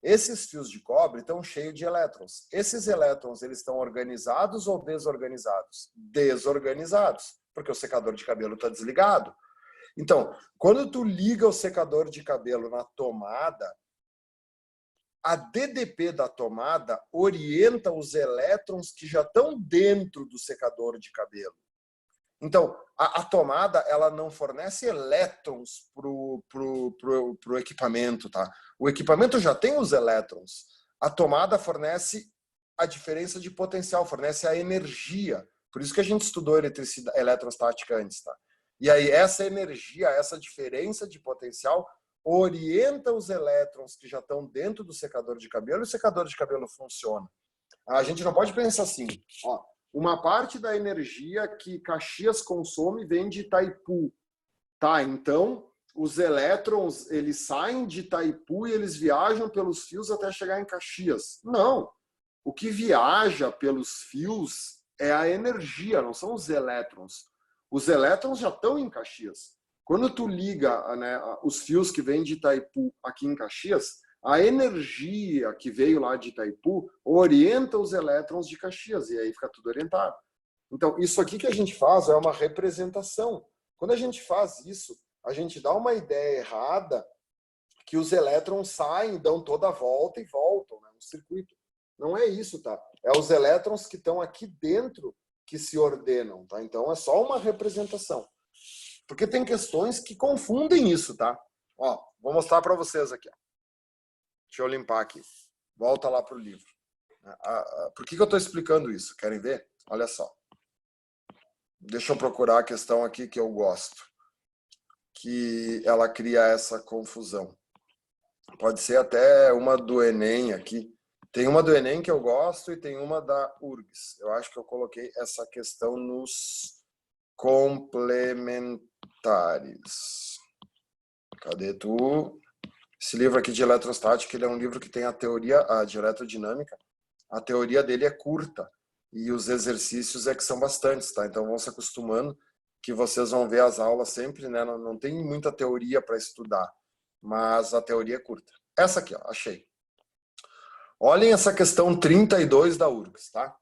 A: Esses fios de cobre estão cheios de elétrons. Esses elétrons, eles estão organizados ou desorganizados? Desorganizados, porque o secador de cabelo está desligado. Então, quando tu liga o secador de cabelo na tomada, a DDP da tomada orienta os elétrons que já estão dentro do secador de cabelo. Então, a tomada ela não fornece elétrons pro equipamento, tá? O equipamento já tem os elétrons. A tomada fornece a diferença de potencial, fornece a energia. Por isso que a gente estudou eletricidade, eletrostática antes, tá? E aí essa energia, essa diferença de potencial orienta os elétrons que já estão dentro do secador de cabelo e o secador de cabelo funciona. A gente não pode pensar assim, ó, uma parte da energia que Caxias consome vem de Itaipu. Tá, então os elétrons, eles saem de Itaipu e eles viajam pelos fios até chegar em Caxias. Não. O que viaja pelos fios é a energia, não são os elétrons. Os elétrons já estão em Caxias. Quando tu liga, né, os fios que vêm de Itaipu aqui em Caxias, a energia que veio lá de Itaipu orienta os elétrons de Caxias, e aí fica tudo orientado. Então, isso aqui que a gente faz é uma representação. Quando a gente faz isso, a gente dá uma ideia errada que os elétrons saem, dão toda a volta e voltam, né, no circuito. Não é isso, tá? É os elétrons que estão aqui dentro que se ordenam, tá? Então, é só uma representação. Porque tem questões que confundem isso, tá? Ó, vou mostrar para vocês aqui, ó. Deixa eu limpar aqui. Volta lá para o livro. Por que eu estou explicando isso? Querem ver? Olha só. Deixa eu procurar a questão aqui que eu gosto. Que ela cria essa confusão. Pode ser até uma do Enem aqui. Tem uma do Enem que eu gosto e tem uma da URGS. Eu acho que eu coloquei essa questão nos complementares. Cadê tu? Esse livro aqui de eletrostática, ele é um livro que tem a teoria de eletrodinâmica. A teoria dele é curta e os exercícios é que são bastantes, tá? Então vão se acostumando que vocês vão ver as aulas sempre, né? Não tem muita teoria para estudar, mas a teoria é curta. Essa aqui, ó, achei. Olhem essa questão 32 da URGS, tá?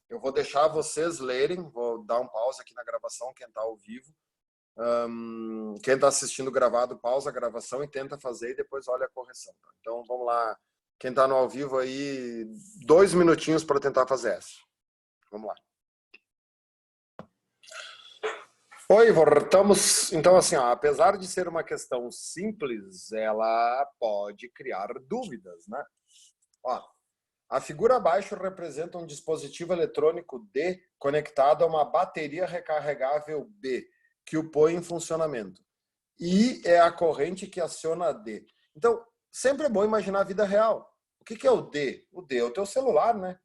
A: Eu vou deixar vocês lerem, vou dar um pause aqui na gravação, quem está ao vivo. Quem está assistindo gravado, pausa a gravação e tenta fazer e depois olha a correção. Tá? Então vamos lá. Quem está no ao vivo aí, 2 minutinhos para tentar fazer essa. Vamos lá. Oi, voltamos. Então, assim, ó, apesar de ser uma questão simples, ela pode criar dúvidas, né? Ó, a figura abaixo representa um dispositivo eletrônico D conectado a uma bateria recarregável B, que o põe em funcionamento. I é a corrente que aciona a D. Então, sempre é bom imaginar a vida real. O que é o D? O D é o teu celular, né?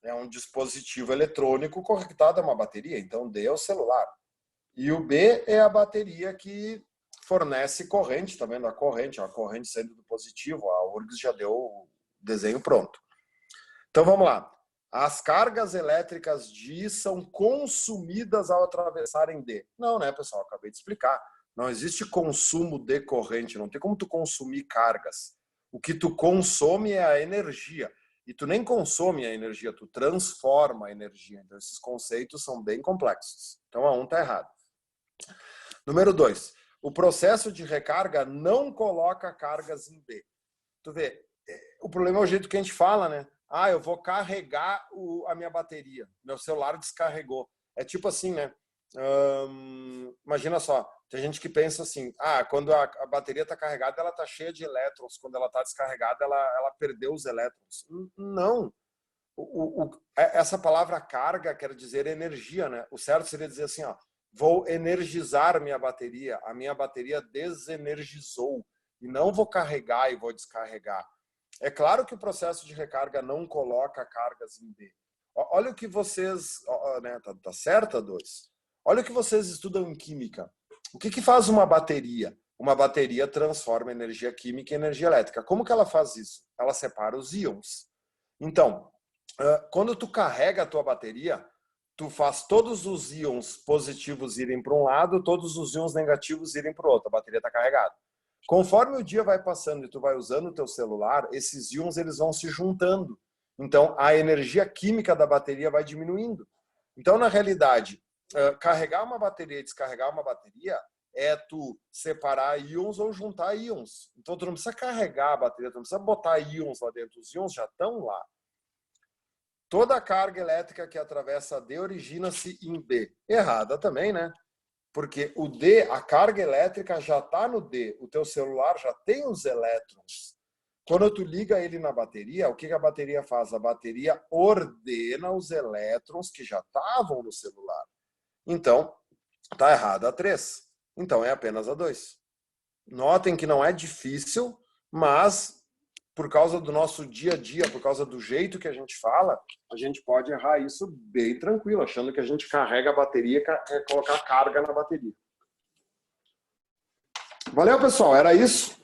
A: É um dispositivo eletrônico conectado a uma bateria. Então, D é o celular. E o B é a bateria que fornece corrente, tá vendo? A corrente saindo do positivo. A URGS já deu o desenho pronto. Então, vamos lá. As cargas elétricas de I são consumidas ao atravessarem D. Não, né, pessoal? Acabei de explicar. Não existe consumo de corrente. Não tem como tu consumir cargas. O que tu consome é a energia. E tu nem consome a energia, tu transforma a energia. Então, esses conceitos são bem complexos. Então, a 1 está errado. Número 2. O processo de recarga não coloca cargas em D. Tu vê, o problema é o jeito que a gente fala, né? Ah, eu vou carregar a minha bateria. Meu celular descarregou. É tipo assim, né? Imagina só, tem gente que pensa assim, quando a bateria está carregada, ela está cheia de elétrons. Quando ela está descarregada, ela perdeu os elétrons. Não. Essa palavra carga quer dizer energia, né? O certo seria dizer assim, ó, vou energizar minha bateria. A minha bateria desenergizou. E não vou carregar e vou descarregar. É claro que o processo de recarga não coloca cargas em D. Olha o que vocês... né, tá certo, 2? Olha o que vocês estudam em química. O que faz uma bateria? Uma bateria transforma energia química em energia elétrica. Como que ela faz isso? Ela separa os íons. Então, quando tu carrega a tua bateria, tu faz todos os íons positivos irem para um lado, todos os íons negativos irem para o outro. A bateria está carregada. Conforme o dia vai passando e tu vai usando o teu celular, esses íons eles vão se juntando. Então, a energia química da bateria vai diminuindo. Então, na realidade, carregar uma bateria e descarregar uma bateria é tu separar íons ou juntar íons. Então, tu não precisa carregar a bateria, tu não precisa botar íons lá dentro. Os íons já estão lá. Toda a carga elétrica que atravessa D origina-se em D. Errada também, né? Porque o D, a carga elétrica já está no D. O teu celular já tem os elétrons. Quando tu liga ele na bateria, o que a bateria faz? A bateria ordena os elétrons que já estavam no celular. Então, está errada a 3. Então, é apenas a 2. Notem que não é difícil, mas por causa do nosso dia a dia, por causa do jeito que a gente fala, a gente pode errar isso bem tranquilo, achando que a gente carrega a bateria e colocar carga na bateria. Valeu, pessoal. Era isso.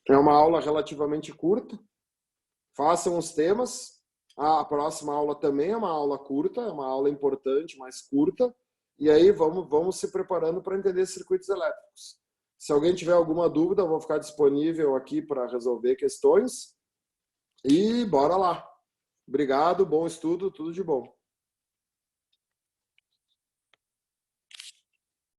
A: É uma aula relativamente curta. Façam os temas. A próxima aula também é uma aula curta, é uma aula importante, mas curta. E aí vamos se preparando para entender circuitos elétricos. Se alguém tiver alguma dúvida, eu vou ficar disponível aqui para resolver questões. E bora lá. Obrigado, bom estudo, tudo de bom.